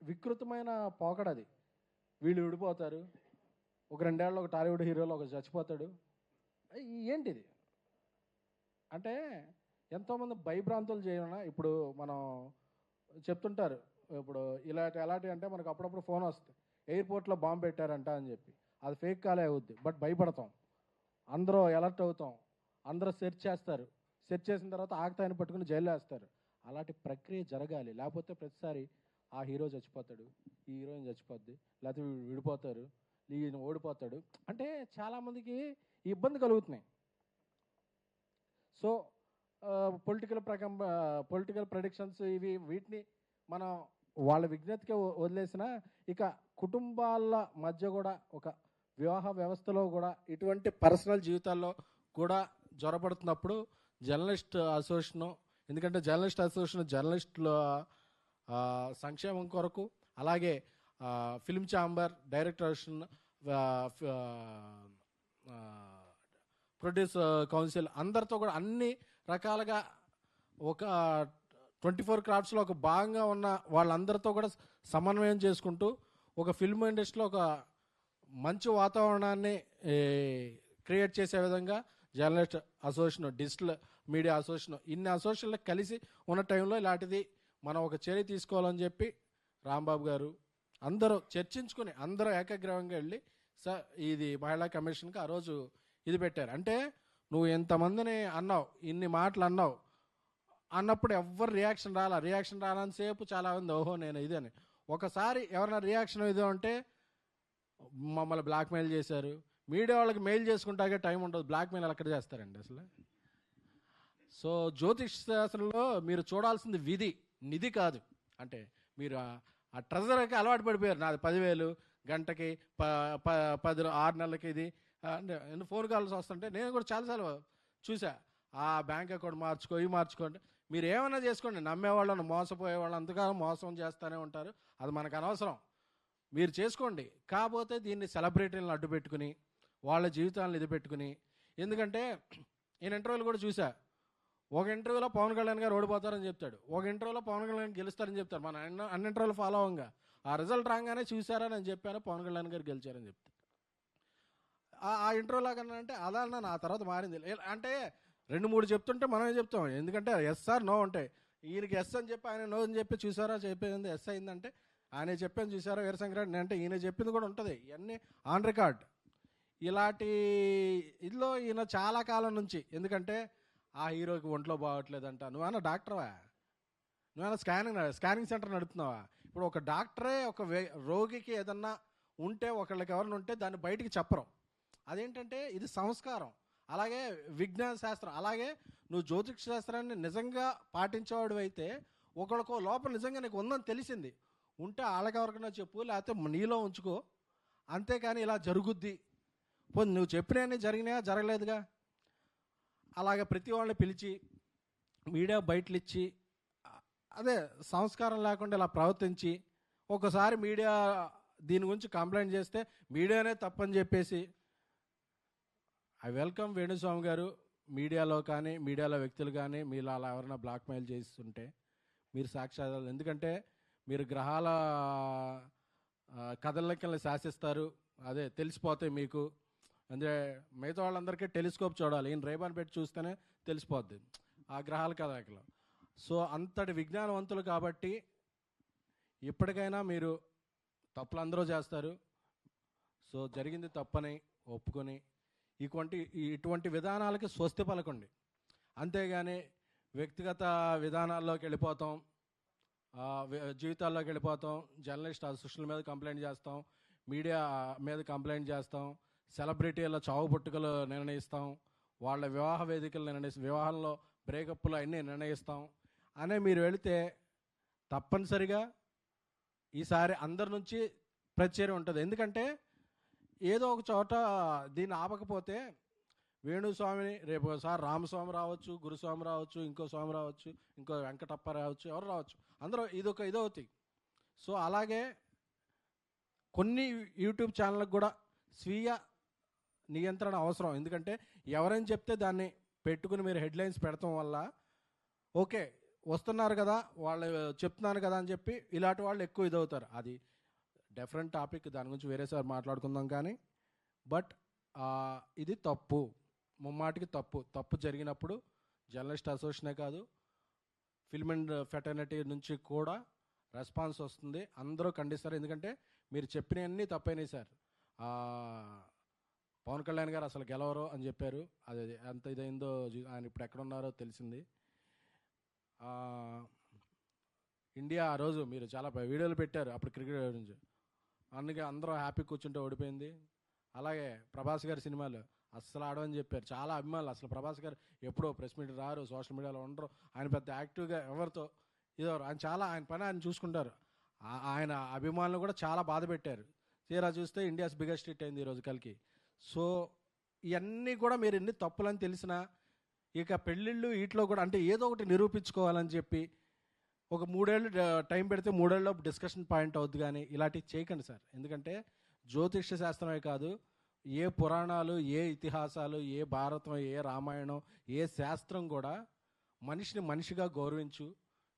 వికృతమైన పోకడది. వీళ్ళు విడిపోతారు, ఒక 2 ఏళ్ళలో ఒక టాలీవుడ్ హీరోలో ఒక చచ్చిపోతాడు. ఏంటిది అంటే ఎంతోమంది భయభ్రాంతులు చేయన. ఇప్పుడు మనం చెప్తుంటారు, ఇప్పుడు ఎలాంటి అంటే మనకు అప్పుడప్పుడు ఫోన్ వస్తుంది, ఎయిర్పోర్ట్లో బాంబు పెట్టారంట అని చెప్పి. అది ఫేక్ కాలే అవుద్ది, బట్ భయపడతాం, అందరూ అలర్ట్ అవుతాం, అందరూ సెర్చ్ చేస్తారు. సెర్చ్ చేసిన తర్వాత ఆగతాయని పట్టుకుని జైల్లో వేస్తారు. అలాంటి ప్రక్రియ జరగాలి. లేకపోతే ప్రతిసారి ఆ హీరో చచ్చిపోతాడు, ఈ హీరోయిన్ చచ్చిపోద్ది, లేకపోతే వీళ్ళు విడిపోతారు, ఈయన ఓడిపోతాడు అంటే చాలామందికి ఇబ్బంది కలుగుతున్నాయి. సో పొలిటికల్ ప్రెడిక్షన్స్ వీటిని మనం వాళ్ళ విజ్ఞతకి వదిలేసిన, ఇక కుటుంబాల మధ్య కూడా ఒక వివాహ వ్యవస్థలో కూడా ఇటువంటి పర్సనల్ జీవితాల్లో కూడా జ్వరపడుతున్నప్పుడు జర్నలిస్ట్ అసోసియేషన్, ఎందుకంటే జర్నలిస్ట్ అసోసియేషన్ జర్నలిస్టుల సంక్షేమం కొరకు, అలాగే film chamber, director association, produce council అందరితో కూడా అన్ని రకాలుగా ఒక 24 క్రాఫ్ట్స్లో ఒక భాగంగా ఉన్న వాళ్ళందరితో కూడా సమన్వయం చేసుకుంటూ ఒక ఫిల్మ్ ఇండస్ట్రీలో ఒక మంచి వాతావరణాన్ని క్రియేట్ చేసే విధంగా journalist association, digital media association, ఇన్ని అసోసియేషన్లు కలిసి ఉన్న టైంలో ఇలాంటిది మనం ఒక చర్య తీసుకోవాలని చెప్పి రాంబాబు గారు అందరూ చర్చించుకొని అందరూ ఏకగ్రీవంగా వెళ్ళి సార్ ఇది మహిళా కమిషన్కి ఆ రోజు ఇది పెట్టారు. అంటే నువ్వు ఎంతమందిని అన్నావు, ఇన్ని మాటలు అన్నప్పుడు ఎవ్వరు రియాక్షన్ రానంతసేపు చాలా ఉంది ఓహో నేను ఇదని. ఒకసారి ఎవరైనా రియాక్షన్ ఇదో అంటే మమ్మల్ని బ్లాక్మెయిల్ చేశారు. మీడియా వాళ్ళకి మెయిల్ చేసుకుంటాకే టైం ఉండదు, బ్లాక్మెయిల్ ఎక్కడ చేస్తారండి అసలు. సో జ్యోతిష్ శాస్త్రంలో మీరు చూడాల్సింది విధి, నిధి కాదు. అంటే మీరు ఆ ట్రెజర్కి అలవాటు పడిపోయారు. నాది 10,000 గంటకి 6 నెలలకి ఇది అంటే ఫోన్ కాల్స్ వస్తుంటే నేను కూడా చాలాసార్లు చూసా, ఆ బ్యాంక్ అకౌంట్ మార్చుకోండి, మీరు ఏమైనా చేసుకోండి, నమ్మేవాళ్ళను మోసపోయేవాళ్ళు అంతకాలం మోసం చేస్తూనే ఉంటారు, అది మనకు అనవసరం, మీరు చేసుకోండి. కాకపోతే దీన్ని సెలబ్రిటీలను అడ్డు పెట్టుకుని వాళ్ళ జీవితాలను ఇది పెట్టుకుని, ఎందుకంటే నేను ఇంటర్వ్యూలు కూడా చూసా, ఒక ఇంటర్వ్యూలో పవన్ కళ్యాణ్ గారు ఓడిపోతారని చెప్తాడు, ఒక ఇంటర్వ్యూలో పవన్ కళ్యాణ్ గెలుస్తారని చెప్తారు. మన అన్ని ఇంటర్వ్యూలు ఫాలో అవ్వంగా ఆ రిజల్ట్ రాగానే చూసారా నేను చెప్పాను పవన్ కళ్యాణ్ గారు గెలిచారని చెప్తాను. ఆ ఇంటర్వ్యూలో కన్నా అంటే అదన్నా నా తర్వాత మారింది అంటే 2-3 చెప్తుంటే మనమే చెప్తాం, ఎందుకంటే ఎస్ ఆర్ నో ఉంటాయి. ఈయనకి ఎస్ అని చెప్పి ఆయన నో అని చెప్పి చూసారా చెప్పేది ఎస్ అయిందంటే ఆయన చెప్పాను చూసారా వీరశంకరెడ్డి అంటే ఈయన చెప్పింది కూడా ఉంటుంది, ఇవన్నీ ఆన్ రికార్డ్. ఇలాంటి ఇదిలో ఈయన చాలా కాలం నుంచి, ఎందుకంటే ఆ హీరోకి ఒంట్లో బాగోట్లేదంట, నువ్వేనా డాక్టర్వా, నువ్వేనా స్కానింగ్ సెంటర్ నడుపుతున్నావా? ఇప్పుడు ఒక డాక్టరే ఒక రోగికి ఏదన్నా ఉంటే ఒకళ్ళకి ఎవరైనా ఉంటే దాన్ని బయటికి చెప్పరు, అదేంటంటే ఇది సంస్కారం. అలాగే విజ్ఞాన శాస్త్రం, అలాగే నువ్వు జ్యోతిష శాస్త్రాన్ని నిజంగా పాటించేవాడు అయితే ఒకళ్ళకో లోపల నిజంగా నీకు ఉందని తెలిసింది ఉంటే వాళ్ళకి ఎవరికైనా చెప్పు, లేకపోతే నీలో ఉంచుకో, అంతేకాని ఇలా జరుగుద్ది పోనీ నువ్వు చెప్పినవన్నీ జరిగినాయా, జరగలేదుగా. అలాగే ప్రతి వాళ్ళని పిలిచి మీడియా బయటలు ఇచ్చి అదే సంస్కారం లేకుండా ఇలా ప్రవర్తించి ఒకసారి మీడియా దీని గురించి కంప్లైంట్ చేస్తే మీడియానే తప్పని చెప్పేసి, ఐ వెల్కమ్ వేణుస్వామి గారు, మీడియాలో కానీ మీడియాలో వ్యక్తులు కానీ మీరు అలా ఎవరైనా బ్లాక్మెయిల్ చేస్తుంటే మీరు సాక్ష్యాలు, ఎందుకంటే మీరు గ్రహాల కదలికల్ని శాసిస్తారు, అదే తెలిసిపోతాయి మీకు. అంటే మిగతా వాళ్ళందరికీ టెలిస్కోప్ చూడాలి, ఈయన రేబాన్ పెట్టి చూస్తేనే తెలిసిపోద్ది ఆ గ్రహాల కదలికలు. సో అంతటి విజ్ఞానవంతులు కాబట్టి ఇప్పటికైనా మీరు తప్పులు అందరూ చేస్తారు, సో జరిగింది తప్పని ఒప్పుకొని ఇటువంటి విధానాలకి స్వస్తి పలకండి, అంతేగాని వ్యక్తిగత విధానాల్లోకి వెళ్ళిపోతాం, జీవితాల్లోకి వెళ్ళిపోతాం, జర్నలిస్ట్ అసోసియేషన్ల మీద కంప్లైంట్ చేస్తాం, మీడియా మీద కంప్లైంట్ చేస్తాం, సెలబ్రిటీల చావు పుట్టుకలు నిర్ణయిస్తాం, వాళ్ళ వివాహ వేదికలు వివాహంలో బ్రేకప్లు అన్నీ నిర్ణయిస్తాం అనే మీరు వెళితే తప్పనిసరిగా ఈసారి అందరి నుంచి ప్రతిచర్య ఉంటుంది. ఎందుకంటే ఏదో ఒక చోట దీన్ని ఆపకపోతే వేణుస్వామిని రేపు ఒకసారి రామస్వామి రావచ్చు, గురుస్వామి రావచ్చు, ఇంకో స్వామి రావచ్చు, ఇంకో వెంకటప్ప రావచ్చు, ఎవరు రావచ్చు, అందరూ ఇదవుతాయి. సో అలాగే కొన్ని యూట్యూబ్ ఛానళ్ళకు కూడా స్వీయ నియంత్రణ అవసరం. ఎందుకంటే ఎవరైనా చెప్తే దాన్ని పెట్టుకుని మీరు హెడ్లైన్స్ పెడతాం వల్ల ఓకే వస్తున్నారు కదా, వాళ్ళు చెప్తున్నారు కదా అని చెప్పి ఇలాంటి వాళ్ళు ఎక్కువ ఇదవుతారు. అది డిఫరెంట్ టాపిక్, దాని గురించి వేరేసారి మాట్లాడుకుందాం. కానీ బట్ ఇది తప్పు, ముమ్మాటికి తప్పు జరిగినప్పుడు జర్నలిస్ట్ అసోసియేషనే కాదు, ఫిల్మ్ అండ్ ఫెటర్నిటీ నుంచి కూడా రెస్పాన్స్ వస్తుంది. అందరూ ఖండిస్తారు. ఎందుకంటే మీరు చెప్పినవన్నీ తప్పైనాయి సార్. పవన్ కళ్యాణ్ గారు అసలు గెలవరు అని చెప్పారు. అది ఎంత ఇదైందో ఆయన ఇప్పుడు ఎక్కడున్నారో తెలిసింది. ఇండియా ఆ రోజు మీరు చాలా వీడియోలు పెట్టారు అప్పుడు క్రికెట్ గురించి, అందుకే అందరూ హ్యాపీ కూర్చుంటే ఓడిపోయింది. అలాగే ప్రభాస్ గారి సినిమాలు అస్సలు ఆడమని చెప్పారు. చాలా అభిమానులు, అసలు ప్రభాస్ గారు ఎప్పుడో ప్రెస్ మీట్ రారు, సోషల్ మీడియాలో ఉండరు, ఆయన పెద్ద యాక్టివ్గా ఎవరితో ఇదవరు, ఆయన పని ఆయన చూసుకుంటారు. ఆయన అభిమానులు కూడా చాలా బాధ పెట్టారు. తీరా చూస్తే ఇండియాస్ బిగ్గెస్ట్ హిట్ అయింది ఈరోజు కల్కి. సో ఇవన్నీ కూడా మీరు ఎన్ని తప్పులని తెలిసినా ఇక పెళ్ళిళ్ళు వీటిలో కూడా అంటే ఏదో ఒకటి నిరూపించుకోవాలని చెప్పి ఒక 3 ఏళ్ళు టైం పెడితే 3 ఏళ్ళలో డిస్కషన్ పాయింట్ అవుద్ది. కానీ ఇలాంటివి చేయకండి సార్. ఎందుకంటే జ్యోతిష్య శాస్త్రమే కాదు, ఏ పురాణాలు, ఏ ఇతిహాసాలు, ఏ భారతం, ఏ రామాయణం, ఏ శాస్త్రం కూడా మనిషిని మనిషిగా గౌరవించు,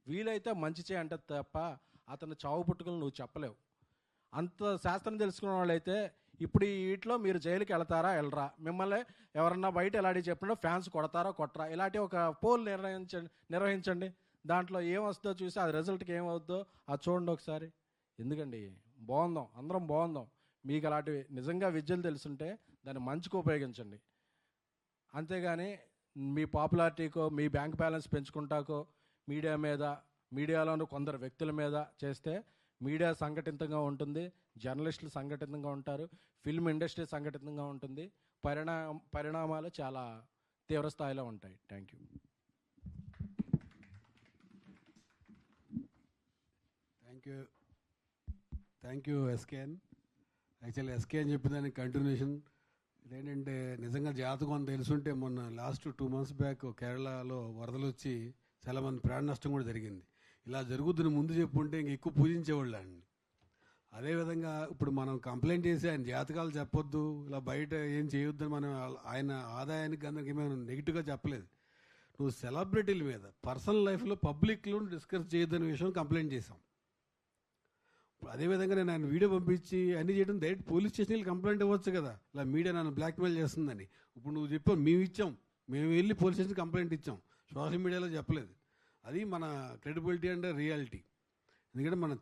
వీలైతే మంచి చేయంటే తప్ప అతను చావు పుట్టుకలు నువ్వు చెప్పలేవు. అంత శాస్త్రం తెలుసుకున్న వాళ్ళైతే ఇప్పుడు వీటిలో మీరు జైలుకి వెళ్తారా వెళ్ళరా, మిమ్మల్ని ఎవరన్నా బయట ఎలాంటి చెప్పినా ఫ్యాన్స్ కొడతారా కొట్టరా, ఇలాంటి ఒక పోల్ నిర్వహించండి. దాంట్లో ఏం వస్తుందో చూసి అది రిజల్ట్కి ఏమవుద్దో అది చూడండి ఒకసారి. ఎందుకండి బాగుందాం, అందరం బాగుందాం. మీకు అలాంటివి నిజంగా విద్యలు తెలుసుంటే దాన్ని మంచికి ఉపయోగించండి. అంతేగాని మీ పాపులారిటీకో మీ బ్యాంక్ బ్యాలెన్స్ పెంచుకుంటాకో మీడియాలోని కొందరు వ్యక్తుల మీద చేస్తే మీడియా సంఘటితంగా ఉంటుంది, జర్నలిస్టులు సంఘటితంగా ఉంటారు, ఫిల్మ్ ఇండస్ట్రీ సంఘటితంగా ఉంటుంది, పరిణామాలు చాలా తీవ్ర స్థాయిలో ఉంటాయి. Thank you. Thank you SKN. Actually SKN చెప్పిన దానికి కంటిన్యూషన్ ఇదేంటంటే నిజంగా జాతకం అంత తెలుసుంటే మొన్న లాస్ట్ 2 months బ్యాక్ కేరళలో వరదలు వచ్చి చాలామంది ప్రాణ నష్టం కూడా జరిగింది. ఇలా జరుగుతున్న ముందు చెప్పుంటే ఇంక ఎక్కువ పూజించేవాళ్ళండి. అదేవిధంగా ఇప్పుడు మనం కంప్లైంట్ చేసి ఆయన జాతకాలు చెప్పొద్దు, ఇలా బయట ఏం చేయొద్దని మనం ఆయన ఆదాయానికి అందరికి మేము నెగిటివ్గా చెప్పలేదు. నువ్వు సెలబ్రిటీల మీద పర్సనల్ లైఫ్లో పబ్లిక్లో డిస్కస్ చేయొద్దనే విషయం కంప్లైంట్ చేశాం. అదేవిధంగా నేను ఆయన వీడియో పంపించి అన్ని చేయడం డైరెక్ట్ పోలీస్ స్టేషన్కి కంప్లైంట్ ఇవ్వచ్చు కదా, ఇలా మీడియా నన్ను బ్లాక్మెయిల్ చేస్తుందని. ఇప్పుడు నువ్వు చెప్పావు, మేము వెళ్ళి పోలీస్ స్టేషన్ కంప్లైంట్ ఇచ్చాం, సోషల్ మీడియాలో చెప్పలేదు. అది మన క్రెడిబిలిటీ అండ్ రియాలిటీ. ఎందుకంటే మనం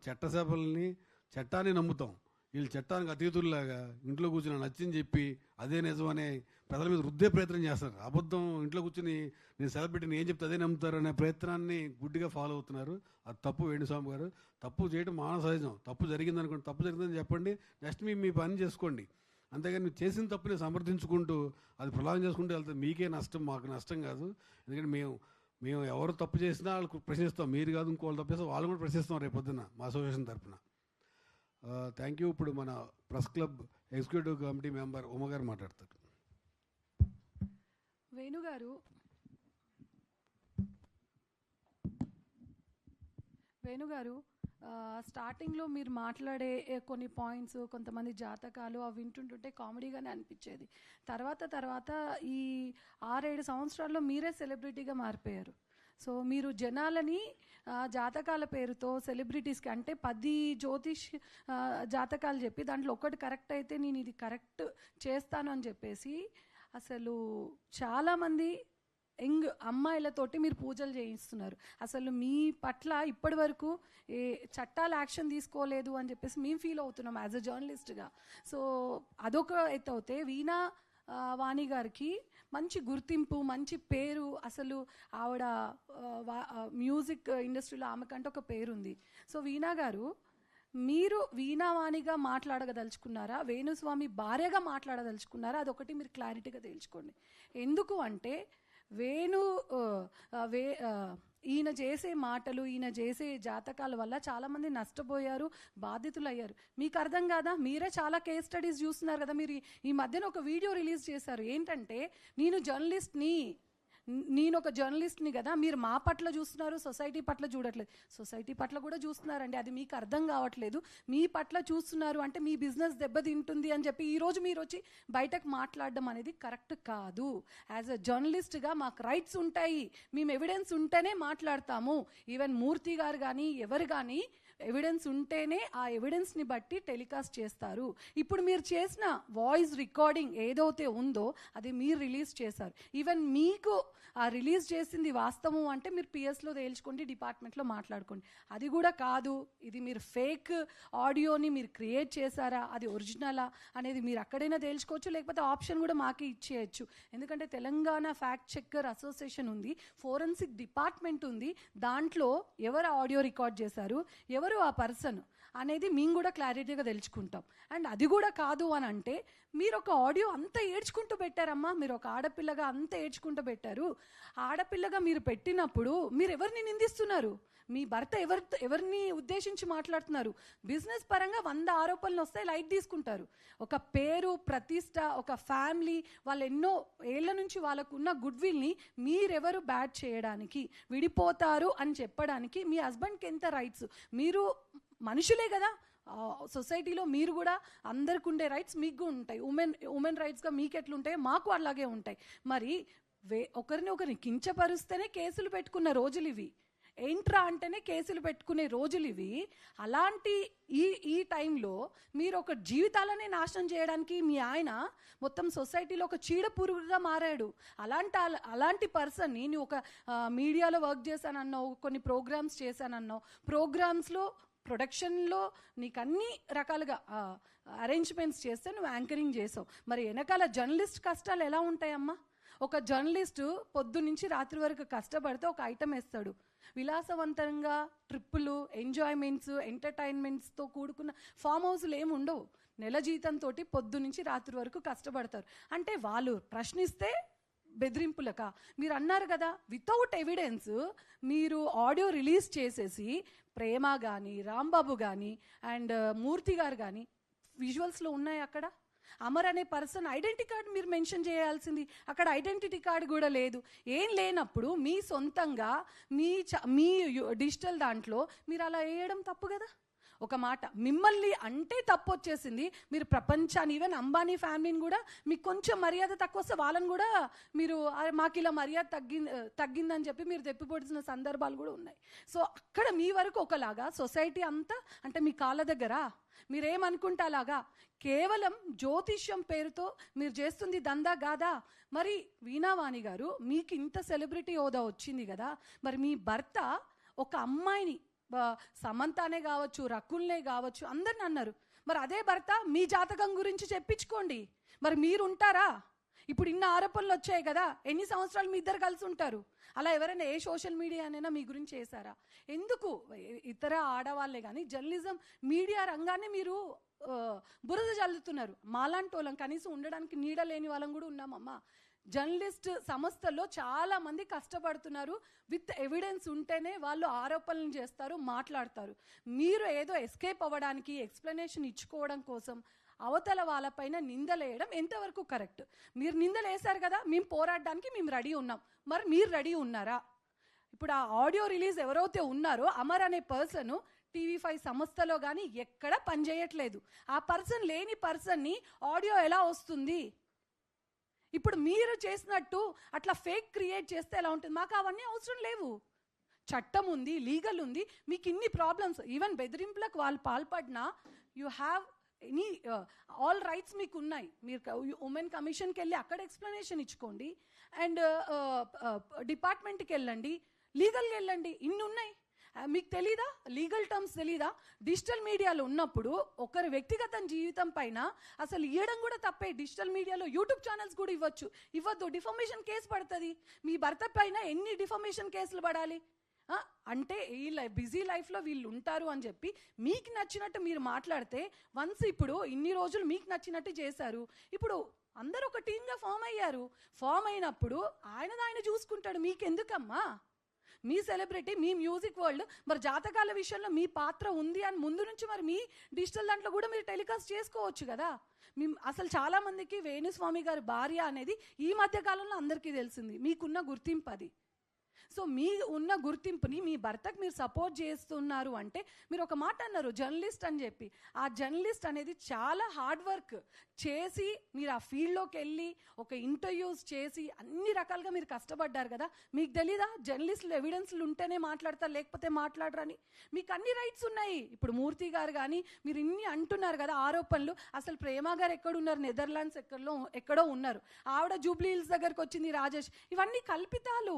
చట్టాన్ని నమ్ముతాం, వీళ్ళు చట్టానికి అతీతుల్లాగా ఇంట్లో కూర్చుని నచ్చని చెప్పి అదే నిజమనే ప్రజల మీద రుద్దే ప్రయత్నం చేస్తారు. అబద్ధం ఇంట్లో కూర్చుని నేను సెలబ్రిటీని ఏం చెప్తే అదే నమ్ముతారు అనే ప్రయత్నాన్ని గుడ్డిగా ఫాలో అవుతున్నారు. అది తప్పు. వేణుస్వామి గారు తప్పు చేయడం మానవ సహజం. తప్పు జరిగిందనుకోండి, తప్పు జరిగిందని చెప్పండి, నెక్స్ట్ మీ పని చేసుకోండి. అంతేగాని మీరు చేసిన తప్పుని సమర్థించుకుంటూ అది ప్రలాభం చేసుకుంటూ వెళ్తే మీకే నష్టం, మాకు నష్టం కాదు. ఎందుకంటే మేము ఎవరు తప్పు చేసినా వాళ్ళకు ప్రశ్నిస్తాం, మీరు కాదు ఇంకోళ్ళు తప్పు చేస్తే వాళ్ళు కూడా ప్రశ్నిస్తాం రేపు పొద్దున్న మా అసోసియేషన్ తరఫున. Thank you. ఇప్పుడు మన press club executive committee member Uma గారు మాట్లాడతారు. వేణుగారు స్టార్టింగ్లో మీరు మాట్లాడే కొన్ని పాయింట్స్, కొంతమంది జాతకాలు అవి వింటుంటుంటే కామెడీగానే అనిపించేది. తర్వాత ఈ 6-7 సంవత్సరాల్లో మీరే సెలబ్రిటీగా మారిపోయారు. సో మీరు జనాలని జాతకాల పేరుతో సెలబ్రిటీస్కి అంటే 10 జ్యోతిష్ జాతకాలు చెప్పి దాంట్లో ఒకటి కరెక్ట్ అయితే నేను ఇది కరెక్ట్ చేస్తాను అని చెప్పేసి అసలు చాలామంది యంగ్ అమ్మాయిలతోటి మీరు పూజలు చేయిస్తున్నారు. అసలు మీ పట్ల ఇప్పటి వరకు ఏ చట్టాలు యాక్షన్ తీసుకోలేదు అని చెప్పేసి మేము ఫీల్ అవుతున్నాం యాజ్ అ జర్నలిస్ట్గా. సో అదొక ఎత్తు అవుతే వీణా వాణి గారికి మంచి గుర్తింపు, మంచి పేరు, అసలు ఆవిడ మ్యూజిక్ ఇండస్ట్రీలో ఆమెకంటే ఒక పేరుంది. సో వీణా గారు, మీరు వీణావాణిగా మాట్లాడగదలుచుకున్నారా, వేణుస్వామి భార్యగా మాట్లాడదలుచుకున్నారా, అదొకటి మీరు క్లారిటీగా తేల్చుకోండి. ఎందుకు అంటే ఈయన చేసే మాటలు, ఈయన చేసే జాతకాల వల్ల చాలామంది నష్టపోయారు, బాధితులు అయ్యారు. మీకు అర్థం కాదా? మీరే చాలా కేస్ స్టడీస్ చూస్తున్నారు కదా. మీరు ఈ మధ్యన ఒక వీడియో రిలీజ్ చేశారు. ఏంటంటే, నేను ఒక జర్నలిస్ట్ని కదా, మీరు మా పట్ల చూస్తున్నారు, సొసైటీ పట్ల చూడట్లేదు. సొసైటీ పట్ల కూడా చూస్తున్నారండి, అది మీకు అర్థం కావట్లేదు. మీ పట్ల చూస్తున్నారు అంటే మీ బిజినెస్ దెబ్బతింటుంది అని చెప్పి ఈరోజు మీరు వచ్చి బయటకు మాట్లాడడం అనేది కరెక్ట్ కాదు. యాజ్ అ జర్నలిస్ట్గా మాకు రైట్స్ ఉంటాయి, మేము ఎవిడెన్స్ ఉంటేనే మాట్లాడతాము. ఈవెన్ మూర్తి గారు కానీ ఎవరు కానీ ఎవిడెన్స్ ఉంటేనే ఆ ఎవిడెన్స్ని బట్టి టెలికాస్ట్ చేస్తారు. ఇప్పుడు మీరు చేసిన వాయిస్ రికార్డింగ్ ఏదైతే ఉందో అది మీరు రిలీజ్ చేశారు. ఈవెన్ మీకు ఆ రిలీజ్ చేసింది వాస్తవం అంటే మీరు పిఎస్లో తేల్చుకోండి, డిపార్ట్మెంట్లో మాట్లాడుకోండి. అది కూడా కాదు, ఇది మీరు ఫేక్ ఆడియోని మీరు క్రియేట్ చేశారా, అది ఒరిజినలా అనేది మీరు అక్కడైనా తేల్చుకోవచ్చు, లేకపోతే ఆప్షన్ కూడా మాకే ఇచ్చేయచ్చు. ఎందుకంటే తెలంగాణ ఫ్యాక్ట్ చెక్కర్ అసోసియేషన్ ఉంది, ఫోరెన్సిక్ డిపార్ట్మెంట్ ఉంది. దాంట్లో ఎవరు ఆడియో రికార్డ్ చేశారు, ఎవరు ఆ పర్సన్ అనేది మేము కూడా క్లారిటీగా తెలుసుకుంటాం. అండ్ అది కూడా కాదు అని అంటే, మీరు ఒక ఆడియో అంత ఏడ్చుకుంటూ పెట్టారమ్మా, మీరు ఒక ఆడపిల్లగా అంత ఏడ్చుకుంటూ పెట్టారు. ఆడపిల్లగా మీరు పెట్టినప్పుడు మీరు ఎవరిని నిందిస్తున్నారు? మీ భర్త ఎవరిని ఉద్దేశించి మాట్లాడుతున్నారు? బిజినెస్ పరంగా 100 ఆరోపణలు వస్తే లైట్ తీసుకుంటారు. ఒక పేరు, ప్రతిష్ట, ఒక ఫ్యామిలీ, వాళ్ళు ఎన్నో ఏళ్ల నుంచి వాళ్ళకున్న గుడ్ విల్ని మీరెవరు బ్యాడ్ చేయడానికి, విడిపోతారు అని చెప్పడానికి మీ హస్బెండ్కి ఎంత రైట్స్? మీరు మనుషులే కదా, సొసైటీలో మీరు కూడా అందరికి ఉండే రైట్స్ మీకు ఉంటాయి. ఉమెన్ రైట్స్గా మీకు ఎట్లుంటాయో మాకు అలాగే ఉంటాయి. మరి ఒకరిని కించపరుస్తేనే కేసులు పెట్టుకున్న రోజులు ఇవి, ఏంట్రా అంటేనే కేసులు పెట్టుకునే రోజులు ఇవి. అలాంటి ఈ టైంలో మీరు ఒక జీవితాలనే నాశనం చేయడానికి మీ ఆయన మొత్తం సొసైటీలో ఒక చీడ పురుగుగా మారాడు. అలాంటి పర్సన్ని నువ్వు ఒక మీడియాలో వర్క్ చేశానన్నావు, కొన్ని ప్రోగ్రామ్స్ చేశానన్నావు, ప్రోగ్రామ్స్లో ప్రొడక్షన్లో నీకు అన్ని రకాలుగా అరేంజ్మెంట్స్ చేస్తే నువ్వు యాంకరింగ్ చేసావు. మరి వెనకాల జర్నలిస్ట్ కష్టాలు ఎలా ఉంటాయమ్మా? ఒక జర్నలిస్టు పొద్దు నుంచి రాత్రి వరకు కష్టపడితే ఒక ఐటమ్ వేస్తాడు. విలాసవంతంగా ట్రిప్పులు, ఎంజాయ్మెంట్స్, ఎంటర్టైన్మెంట్స్తో కూడుకున్న ఫామ్ హౌస్లు ఏమి ఉండవు. నెల జీతంతో పొద్దు నుంచి రాత్రి వరకు కష్టపడతారు. అంటే వాళ్ళు ప్రశ్నిస్తే బెదిరింపులక? మీరు అన్నారు కదా, వితౌట్ ఎవిడెన్స్ మీరు ఆడియో రిలీజ్ చేసేసి ప్రేమ కానీ, రాంబాబు కానీ అండ్ మూర్తి గారు కానీ విజువల్స్లో ఉన్నాయి. అక్కడ అమర్ అనే పర్సన్ ఐడెంటిటీ కార్డు మీరు మెన్షన్ చేయాల్సింది, అక్కడ ఐడెంటిటీ కార్డు కూడా లేదు. ఏం లేనప్పుడు మీ సొంతంగా మీ డిజిటల్ దాంట్లో మీరు అలా వేయడం తప్పు కదా. ఒక మాట, మిమ్మల్ని అంటే తప్పు వచ్చేసింది. మీరు ప్రపంచాన్ని, ఈవెన్ అంబానీ ఫ్యామిలీని కూడా మీకు కొంచెం మర్యాద తక్కువ వస్తే వాళ్ళని కూడా మీరు మాకు ఇలా మర్యాద తగ్గిందని చెప్పి మీరు తెప్పిపొడిచిన సందర్భాలు కూడా ఉన్నాయి. సో అక్కడ మీ వరకు ఒకలాగా, సొసైటీ అంతా అంటే మీ కాళ్ళ దగ్గర మీరేమనుకుంటే అలాగా. కేవలం జ్యోతిష్యం పేరుతో మీరు చేస్తుంది దందా కాదా? మరి వీణావాణి గారు, మీకు ఇంత సెలబ్రిటీ హోదా వచ్చింది కదా, మరి మీ భర్త ఒక అమ్మాయిని, సమంతానే కావచ్చు, రకుల్నే కావచ్చు, అందరిని అన్నారు. మరి అదే భర్త మీ జాతకం గురించి చెప్పించుకోండి, మరి మీరు ఉంటారా? ఇప్పుడు ఇన్ని ఆరోపణలు వచ్చాయి కదా, ఎన్ని సంవత్సరాలు మీ ఇద్దరు కలిసి ఉంటారు? అలా ఎవరైనా ఏ సోషల్ మీడియానైనా మీ గురించి చేశారా? ఎందుకు ఇతర ఆడవాళ్ళే కానీ జర్నలిజం మీడియా రంగాన్ని మీరు బురద జల్లుతున్నారు? మాలాంటి వాళ్ళం కనీసం ఉండడానికి నీడ లేని వాళ్ళం కూడా ఉన్నామమ్మా. జర్నలిస్ట్ సంస్థల్లో చాలామంది కష్టపడుతున్నారు. విత్ ఎవిడెన్స్ ఉంటేనే వాళ్ళు ఆరోపణలు చేస్తారు, మాట్లాడతారు. మీరు ఏదో ఎస్కేప్ అవ్వడానికి, ఎక్స్ప్లెనేషన్ ఇచ్చుకోవడం కోసం అవతల వాళ్ళపైన నిందలేయడం ఎంతవరకు కరెక్ట్? మీరు నిందలు వేశారు కదా, మేము పోరాడడానికి మేము రెడీ ఉన్నాం. మరి మీరు రెడీ ఉన్నారా? ఇప్పుడు ఆ ఆడియో రిలీజ్ ఎవరైతే ఉన్నారో అమర్ అనే పర్సన్ TV5 సంస్థలో కానీ ఎక్కడ పనిచేయట్లేదు. ఆ పర్సన్ లేని పర్సన్ని ఆడియో ఎలా వస్తుంది? ఇప్పుడు మీరు చేసినట్టు అట్లా ఫేక్ క్రియేట్ చేస్తే ఎలా ఉంటుంది? మాకు అవన్నీ అవసరం లేవు. చట్టం ఉంది, లీగల్ ఉంది. మీకు ఇన్ని ప్రాబ్లమ్స్, ఈవెన్ బెదిరింపులకు వాళ్ళు పాల్పడినా you have any all rights మీకు ఉన్నాయి. మీరు ఉమెన్ కమిషన్కి వెళ్ళి అక్కడ ఎక్స్ప్లెనేషన్ ఇచ్చుకోండి, అండ్ డిపార్ట్మెంట్కి వెళ్ళండి, లీగల్గా వెళ్ళండి. ఇన్ని ఉన్నాయి. మీకు తెలీదా? లీగల్ టర్మ్స్ తెలీదా? డిజిటల్ మీడియాలో ఉన్నప్పుడు ఒకరి వ్యక్తిగత జీవితం పైన అసలు ఇవ్వడం కూడా తప్పే. డిజిటల్ మీడియాలో యూట్యూబ్ ఛానల్స్ కూడా ఇవ్వద్దు. డిఫమేషన్ కేసు పడుతుంది. మీ భర్త పైన ఎన్ని డిఫమేషన్ కేసులు పడాలి? అంటే ఈ బిజీ లైఫ్లో వీళ్ళు ఉంటారు అని చెప్పి మీకు నచ్చినట్టు మీరు మాట్లాడితే, వన్స్ ఇప్పుడు ఇన్ని రోజులు మీకు నచ్చినట్టు చేశారు, ఇప్పుడు అందరూ ఒక టీమ్గా ఫామ్ అయ్యారు. ఫామ్ అయినప్పుడు ఆయన చూసుకుంటాడు. మీకెందుకమ్మా? మీ సెలబ్రిటీ, మీ మ్యూజిక్ వరల్డ్, మరి జాతకాల విషయంలో మీ పాత్ర ఉంది అని ముందు నుంచి మరి మీ డిజిటల్ దాంట్లో కూడా మీరు టెలికాస్ట్ చేసుకోవచ్చు కదా. అసలు చాలా మందికి వేణుస్వామి గారి భార్య అనేది ఈ మధ్య కాలంలో అందరికీ తెలిసింది. మీకున్న గుర్తింపు అది. సో మీ ఉన్న గుర్తింపుని మీ భర్తకు మీరు సపోర్ట్ చేస్తున్నారు అంటే, మీరు ఒక మాట అన్నారు జర్నలిస్ట్ అని చెప్పి, ఆ జర్నలిస్ట్ అనేది చాలా హార్డ్ వర్క్ చేసి మీరు ఆ ఫీల్డ్లోకి వెళ్ళి ఒక ఇంటర్వ్యూస్ చేసి అన్ని రకాలుగా మీరు కష్టపడ్డారు కదా. మీకు తెలీదా జర్నలిస్టులు ఎవిడెన్స్లు ఉంటేనే మాట్లాడతారు, లేకపోతే మాట్లాడరని? మీకు అన్ని రైట్స్ ఉన్నాయి. ఇప్పుడు మూర్తి గారు కానీ మీరు ఇన్ని అంటున్నారు కదా ఆరోపణలు. అసలు ప్రేమ గారు ఎక్కడున్నారు? నెదర్లాండ్స్ ఎక్కడో ఉన్నారు. ఆవిడ జూబ్లీ హిల్స్ దగ్గరకు వచ్చింది, రాజేష్. ఇవన్నీ కల్పితాలు.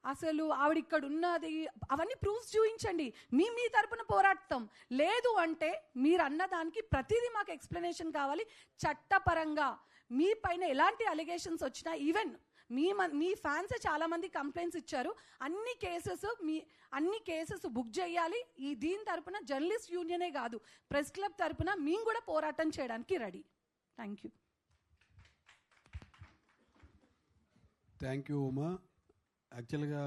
అసలు ఆవిడ ఇక్కడ ఉన్నది అవన్నీ ప్రూఫ్స్ చూపించండి. మీ తరపున పోరాడతాం. లేదు అంటే మీరు అన్న దానికి ప్రతిదీ మాకు ఎక్స్ప్లెనేషన్ కావాలి. చట్టపరంగా మీ పైన ఎలాంటి అలిగేషన్స్ వచ్చినా, ఈవెన్ మీ ఫ్యాన్సే చాలామంది కంప్లైంట్స్ ఇచ్చారు. అన్ని కేసెస్ బుక్ చేయాలి. దీని తరపున జర్నలిస్ట్ యూనియనే కాదు, ప్రెస్ క్లబ్ తరపున మేము కూడా పోరాటం చేయడానికి రెడీ. Thank you Uma. యాక్చువల్గా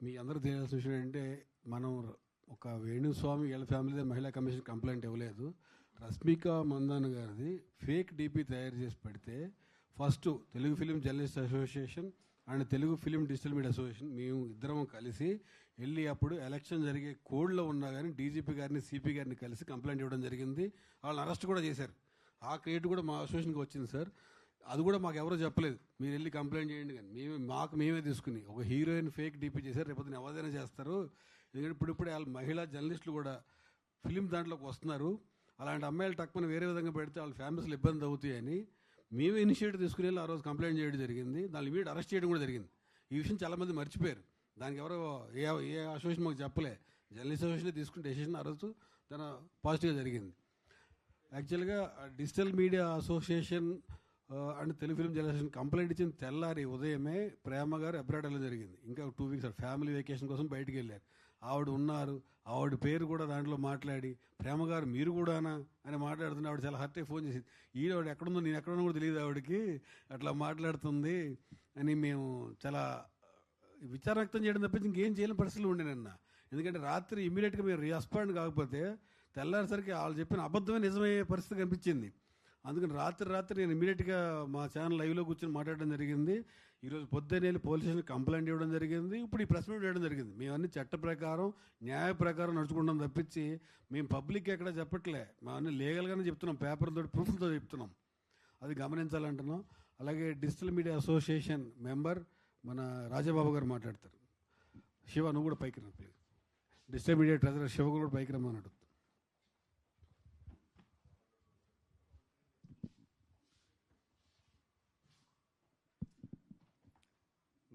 మీ అందరూ తెలియాల్సిన విషయం ఏంటంటే, మనం ఒక వేణుస్వామి వీళ్ళ ఫ్యామిలీ మహిళా కమిషన్ కంప్లైంట్ ఇవ్వలేదు. రష్మిక మందాన గారిది ఫేక్ డీపీ తయారు చేసి పెడితే first Telugu film journalist association and Telugu film digital media association మేము ఇద్దరం కలిసి వెళ్ళి అప్పుడు ఎలక్షన్ జరిగే కోడ్లో ఉన్నా కానీ డీజీపీ గారిని, సిపి గారిని కలిసి కంప్లైంట్ ఇవ్వడం జరిగింది. వాళ్ళని అరెస్ట్ కూడా చేశారు. ఆ క్రియేట్ కూడా మా అసోసియేషన్కి వచ్చింది సార్. అది కూడా మాకు ఎవరో చెప్పలేదు, మీరు వెళ్ళి కంప్లైంట్ చేయండి కానీ. మేమే తీసుకుని ఒక హీరోయిన్ ఫేక్ డీపీ చేశారు. రేపు ఎవరైనా చేస్తారు. ఎందుకంటే ఇప్పుడిప్పుడే వాళ్ళ మహిళా జర్నలిస్టులు కూడా ఫిలిం దాంట్లోకి వస్తున్నారు. అలాంటి అమ్మాయిలు టక్కుని వేరే విధంగా పెడితే వాళ్ళ ఫ్యామిలీస్లో ఇబ్బంది అవుతాయని మేమే ఇనిషియేటివ్ తీసుకుని వెళ్ళి ఆ రోజు కంప్లైంట్ చేయడం జరిగింది. దాన్ని ఇమీడియట్ అరెస్ట్ చేయడం కూడా జరిగింది. ఈ విషయం చాలామంది మర్చిపోయారు. దానికి ఎవరో ఏ అసోసియేషన్ మాకు చెప్పలే. జర్నలిస్ట్ అసోసియేషన్ తీసుకున్న డెసిషన్ ఆ రోజు చాలా పాజిటివ్గా జరిగింది. యాక్చువల్గా digital media association and Telugu film journalist complaint ఇచ్చిన తెల్లారి ఉదయమే ప్రేమ గారు అబ్రాడ్ వెళ్ళడం జరిగింది. ఇంకా 2 వీక్స్ ఫ్యామిలీ వెకేషన్ కోసం బయటికి వెళ్ళారు. ఆవిడ ఉన్నారు. ఆవిడ పేరు కూడా దాంట్లో మాట్లాడి, ప్రేమ గారు మీరు కూడానా అని మాట్లాడుతుంది. ఆవిడ చాలా హర్ట్ అయి ఫోన్ చేసింది. ఆవిడ ఎక్కడుందో నేను ఎక్కడున్నా కూడా తెలియదు ఆవిడకి, అట్లా మాట్లాడుతుంది అని మేము చాలా విచారం వ్యక్తం చేయడం తప్పించి ఇంకేం చేయలేని పరిస్థితులు ఉండే నిన్న. ఎందుకంటే రాత్రి ఇమీడియట్గా మీరు రెస్పాండ్ కాకపోతే తెల్లారిసరికి వాళ్ళు చెప్పిన అబద్ధమే నిజమయ్యే పరిస్థితి కనిపించింది. అందుకని రాత్రి నేను ఇమీడియట్గా మా ఛానల్ లైవ్లో కూర్చొని మాట్లాడడం జరిగింది. ఈరోజు పొద్దున్నే వెళ్ళి పోలీస్ స్టేషన్ కంప్లైంట్ ఇవ్వడం జరిగింది. ఇప్పుడు ఈ ప్రెస్ మీట్ చేయడం జరిగింది. మేము అన్ని చట్ట ప్రకారం, న్యాయ ప్రకారం నడుచుకుంటాం తప్పించి మేము పబ్లిక్ ఎక్కడ చెప్పట్లే. మేము అన్ని లీగల్గానే చెప్తున్నాం, పేపర్తో ప్రూఫ్లతో చెప్తున్నాం. అది గమనించాలంటున్నాం. అలాగే డిజిటల్ మీడియా అసోసియేషన్ మెంబర్ మన రాజబాబు గారు మాట్లాడతారు. శివ నువ్వు కూడా పైకి రా please. Digital media treasurer Shiva కూడా పైకి రమ్మన్నాడు.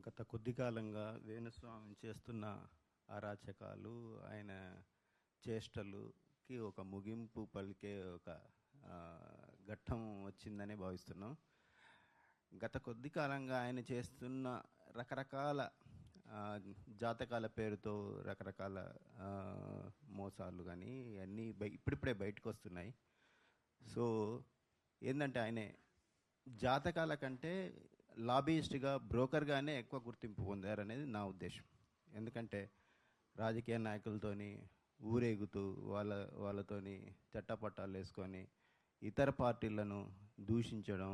గత కొద్ది కాలంగా వేణుస్వామి చేస్తున్న అరాచకాలు, ఆయన చేష్టలుకి ఒక ముగింపు పలికే ఒక ఘట్టం వచ్చిందనే భావిస్తున్నాం. గత కొద్ది కాలంగా ఆయన చేస్తున్న రకరకాల జాతకాల పేరుతో రకరకాల మోసాలు కానీ అన్నీ ఇప్పుడిప్పుడే బయటకు వస్తున్నాయి. సో ఏంటంటే ఆయన జాతకాల కంటే లాబీయిస్ట్గా, బ్రోకర్గానే ఎక్కువ గుర్తింపు పొందారనేది నా ఉద్దేశం. ఎందుకంటే రాజకీయ నాయకులతోని ఊరేగుతూ వాళ్ళతోని చట్టపట్టాలు వేసుకొని ఇతర పార్టీలను దూషించడం,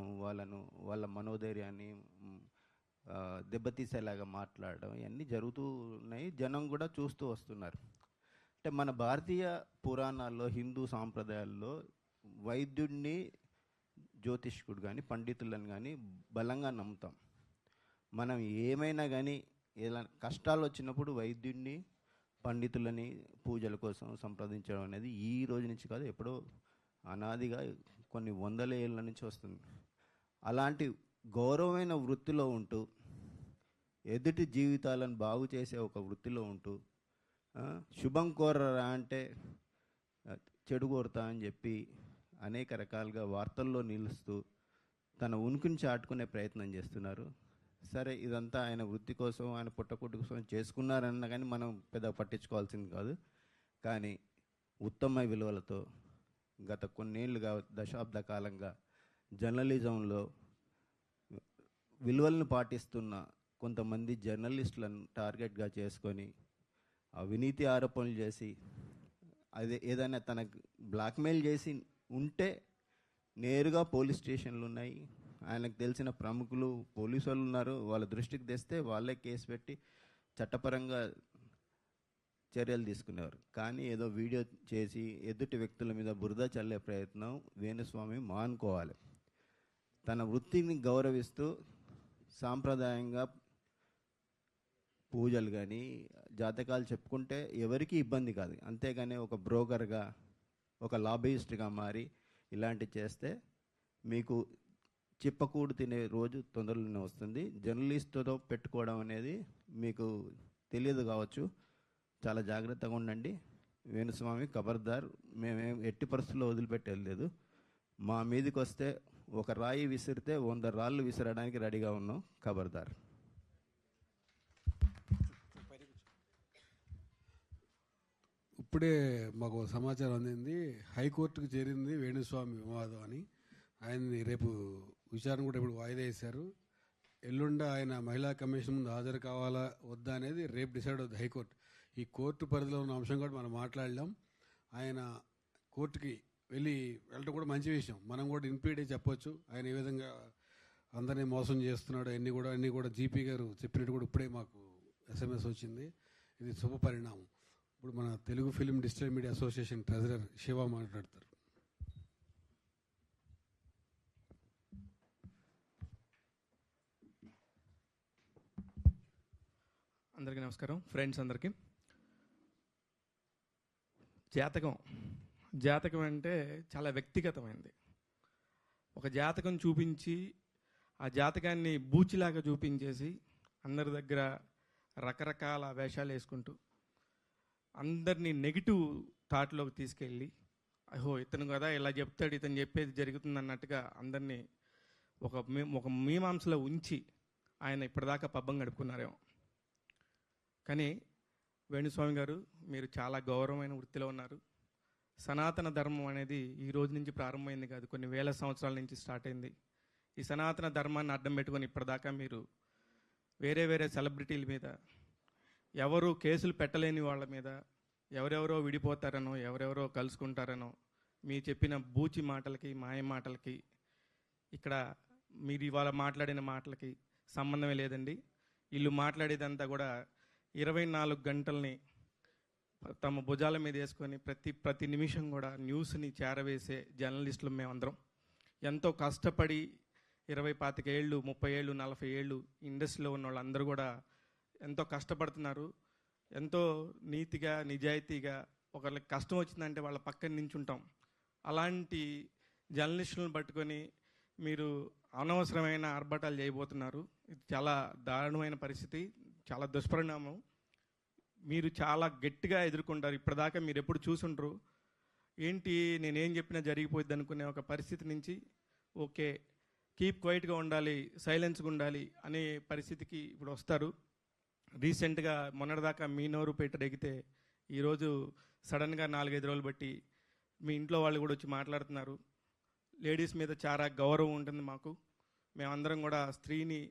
వాళ్ళ మనోధైర్యాన్ని దెబ్బతీసేలాగా మాట్లాడడం ఇవన్నీ జరుగుతూ ఉన్నాయి. జనం కూడా చూస్తూ వస్తున్నారు. అంటే మన భారతీయ పురాణాల్లో, హిందూ సాంప్రదాయాల్లో వైద్యుడిని, జ్యోతిష్కుడు కానీ, పండితులను కానీ బలంగా నమ్ముతాం. మనం ఏమైనా కానీ ఎలా కష్టాలు వచ్చినప్పుడు వైద్యుడిని, పండితులని పూజల కోసం సంప్రదించడం అనేది ఈ రోజు నుంచి కాదు, ఎప్పుడో అనాదిగా కొన్ని వందల ఏళ్ళ నుంచి వస్తుంది. అలాంటి గౌరవమైన వృత్తిలో ఉంటూ, ఎదుటి జీవితాలను బాగు చేసే ఒక వృత్తిలో ఉంటూ, శుభం కోరరా అంటే చెడు కోరుతా అని చెప్పి అనేక రకాలుగా వార్తల్లో నిలుస్తూ తన ఉనికిని చాటుకునే ప్రయత్నం చేస్తున్నారు. సరే, ఇదంతా ఆయన వృత్తి కోసం, ఆయన పుట్టకుట్టు కోసం చేసుకున్నారన్న కానీ మనం పెద్ద పట్టించుకోవాల్సింది కాదు. కానీ ఉత్తమ విలువలతో గత కొన్నేళ్లుగా, దశాబ్ద కాలంగా జర్నలిజంలో విలువలను పాటిస్తున్న కొంతమంది జర్నలిస్టులను టార్గెట్గా చేసుకొని అవినీతి ఆరోపణలు చేసి అదే ఏదైనా తనకు బ్లాక్మెయిల్ చేసి ఉంటే నేరుగా పోలీస్ స్టేషన్లు ఉన్నాయి, ఆయనకు తెలిసిన ప్రముఖులు పోలీసు వాళ్ళు ఉన్నారు, వాళ్ళ దృష్టికి తెస్తే వాళ్ళే కేసు పెట్టి చట్టపరంగా చర్యలు తీసుకునేవారు. కానీ ఏదో వీడియో చేసి ఎదుటి వ్యక్తుల మీద బురద చల్లే ప్రయత్నం వేణుస్వామి మానుకోవాలి. తన వృత్తిని గౌరవిస్తూ సాంప్రదాయంగా పూజలు కానీ జాతకాలు చెప్పుకుంటే ఎవరికీ ఇబ్బంది కాదు. అంతేగాని ఒక బ్రోకర్గా ఒక లాబీయిస్ట్గా మారి ఇలాంటివి చేస్తే మీకు చిప్పకూడు తినే రోజు తొందరలోనే వస్తుంది. జర్నలిస్టుతో పెట్టుకోవడం అనేది మీకు తెలియదు కావచ్చు, చాలా జాగ్రత్తగా ఉండండి. వేణుస్వామి ఖబర్దార్, మేమేం ఎట్టి పరిస్థితుల్లో వదిలిపెట్టలేదు. మా మీదకి వస్తే ఒక రాయి విసిరితే 100 రాళ్ళు విసరడానికి రెడీగా ఉన్నాం, ఖబర్దార్. ఇప్పుడే మాకు సమాచారం అందింది, హైకోర్టుకు చేరింది వేణుస్వామి వివాదం అని. ఆయన్ని రేపు విచారణ కూడా ఇప్పుడు వాయిదా వేశారు. ఎల్లుండ ఆయన మహిళా కమిషన్ ముందు హాజరు కావాలా వద్దా అనేది రేపు డిసైడ్ అవుతుంది హైకోర్టు. ఈ కోర్టు పరిధిలో ఉన్న అంశం కూడా మనం మాట్లాడలేం. ఆయన కోర్టుకి వెళ్ళటం కూడా మంచి విషయం. మనం కూడా ఇన్పీడే చెప్పొచ్చు ఆయన ఏ విధంగా అందరినీ మోసం చేస్తున్నాడు. అన్నీ కూడా జీపీ గారు చెప్పినట్టు కూడా ఇప్పుడే మాకు SMS వచ్చింది. ఇది శుభ పరిణామం. ఇప్పుడు మన Telugu film digital media association treasurer Shiva మాట్లాడతారు. అందరికీ నమస్కారం. ఫ్రెండ్స్ అందరికీ. జాతకం అంటే చాలా వ్యక్తిగతమైనది. ఒక జాతకం చూపించి ఆ జాతకాన్ని బూచిలాగా చూపించేసి అందరి దగ్గర రకరకాల వేషాలు వేసుకుంటూ అందరినీ నెగిటివ్ థాట్లోకి తీసుకెళ్ళి అహో ఇతను కదా ఇలా చెప్తాడు, ఇతను చెప్పేది జరుగుతుంది అన్నట్టుగా అందరినీ ఒక మీమాంసలో ఉంచి ఆయన ఇప్పటిదాకా పబ్బం గడుపుకున్నారేమో. కానీ వేణుస్వామి గారు, మీరు చాలా గౌరవమైన వృత్తిలో ఉన్నారు. సనాతన ధర్మం అనేది ఈ రోజు నుంచి ప్రారంభమైంది కాదు, కొన్ని వేల సంవత్సరాల నుంచి స్టార్ట్ అయింది. ఈ సనాతన ధర్మాన్ని అడ్డం పెట్టుకొని ఇప్పటిదాకా మీరు వేరే సెలబ్రిటీల మీద, ఎవరు కేసులు పెట్టలేని వాళ్ళ మీద, ఎవరెవరో విడిపోతారనో ఎవరెవరో కలుసుకుంటారనో మీ చెప్పిన బూచి మాటలకి, మాయ మాటలకి, ఇక్కడ మీరు ఇవాళ మాట్లాడిన మాటలకి సంబంధమే లేదండి. వీళ్ళు మాట్లాడేదంతా కూడా 24 గంటల్ని తమ భుజాల మీద వేసుకొని ప్రతి నిమిషం కూడా న్యూస్ని చేరవేసే జర్నలిస్టులు మేమందరం. ఎంతో కష్టపడి 25 ఏళ్ళు, 30 ఏళ్ళు, 40 ఏళ్ళు ఇండస్ట్రీలో ఉన్న వాళ్ళందరూ కూడా ఎంతో కష్టపడుతున్నారు. ఎంతో నీతిగా, నిజాయితీగా ఒకళ్ళకి కష్టం వచ్చిందంటే వాళ్ళ పక్కన నించుంటాం. అలాంటి జర్నలిస్టులను పట్టుకొని మీరు అనవసరమైన ఆర్భాటాలు చేయబోతున్నారు. ఇది చాలా దారుణమైన పరిస్థితి, చాలా దుష్పరిణామం. మీరు చాలా గట్టిగా ఎదుర్కొంటారు. ఇప్పటిదాకా మీరు ఎప్పుడు చూసుంటారు. ఏంటి నేనేం చెప్పినా జరిగిపోద్ది అనుకునే ఒక పరిస్థితి నుంచి ఓకే కీప్ క్వైట్గా ఉండాలి, సైలెన్స్గా ఉండాలి అనే పరిస్థితికి ఇప్పుడు వస్తారు. రీసెంట్గా మొన్నటిదాకా మీ నోరు పెట్టడెగితే ఈరోజు సడన్గా 4-5 రోజులు బట్టి మీ ఇంట్లో వాళ్ళు కూడా వచ్చి మాట్లాడుతున్నారు. లేడీస్ మీద చాలా గౌరవం ఉంటుంది మాకు. మేమందరం కూడా స్త్రీని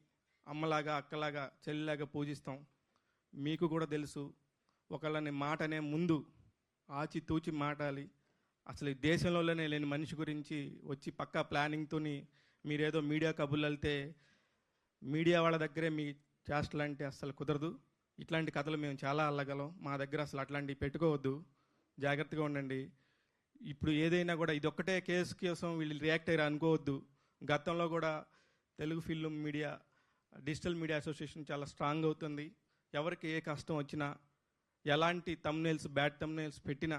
అమ్మలాగా, అక్కలాగా, చెల్లిలాగా పూజిస్తాం. మీకు కూడా తెలుసు, ఒకళ్ళని మాట అనే ముందు ఆచితూచి మాటాలి. అసలు ఈ దేశంలోనే లేని మనిషి గురించి వచ్చి పక్కా ప్లానింగ్తోని మీరేదో మీడియా కబుర్లు వెళ్తే మీడియా వాళ్ళ దగ్గరే మీ చేష్టలు అంటే అసలు కుదరదు. ఇట్లాంటి కథలు మేము చాలా అల్లగలం. మా దగ్గర అసలు అట్లాంటివి పెట్టుకోవద్దు, జాగ్రత్తగా ఉండండి. ఇప్పుడు ఏదైనా కూడా ఇదొక్కటే కేసు కోసం వీళ్ళు రియాక్ట్ అయ్యారు అనుకోవద్దు. గతంలో కూడా Telugu film media digital media association చాలా స్ట్రాంగ్ అవుతుంది. ఎవరికి ఏ కష్టం వచ్చినా, ఎలాంటి తమ్నైల్స్, బ్యాడ్ తమ్నైల్స్ పెట్టినా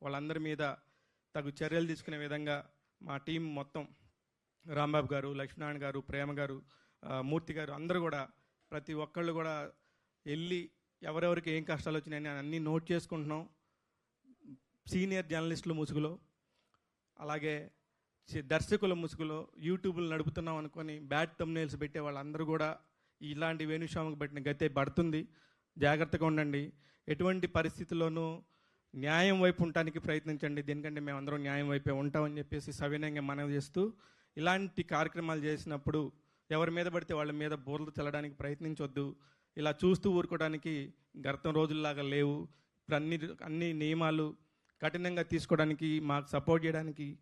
వాళ్ళందరి మీద తగు చర్యలు తీసుకునే విధంగా మా టీం మొత్తం, రాంబాబు గారు, లక్ష్మీనారాయణ గారు, ప్రేమ గారు, మూర్తి గారు, అందరూ కూడా ప్రతి ఒక్కళ్ళు కూడా వెళ్ళి ఎవరెవరికి ఏం కష్టాలు వచ్చినాయని అన్నీ నోట్ చేసుకుంటున్నాం. సీనియర్ జర్నలిస్టుల ముసుగులో, అలాగే దర్శకుల ముసుగులో యూట్యూబ్లు నడుపుతున్నాం అనుకొని బ్యాడ్ తమ్నైల్స్ పెట్టే వాళ్ళందరూ కూడా ఇలాంటి వేణుస్వామికి పెట్టిన గతే పడుతుంది. జాగ్రత్తగా ఉండండి. ఎటువంటి పరిస్థితుల్లోనూ న్యాయం వైపు ఉండటానికి ప్రయత్నించండి. దీనికంటే మేమందరం న్యాయం వైపే ఉంటామని చెప్పేసి సవినయంగా మనవి చేస్తూ, ఇలాంటి కార్యక్రమాలు చేసినప్పుడు ఎవరి మీద పడితే వాళ్ళ మీద బోర్లు చల్లడానికి ప్రయత్నించొద్దు. ఇలా చూస్తూ ఊరుకోవడానికి గతం రోజుల్లాగా లేవు. ఇప్పుడు అన్ని నియమాలు కఠినంగా తీసుకోవడానికి, మాకు సపోర్ట్ చేయడానికి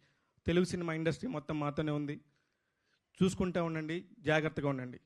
తెలుగు సినిమా ఇండస్ట్రీ మొత్తం మాతోనే ఉంది. చూసుకుంటూ ఉండండి, జాగ్రత్తగా ఉండండి.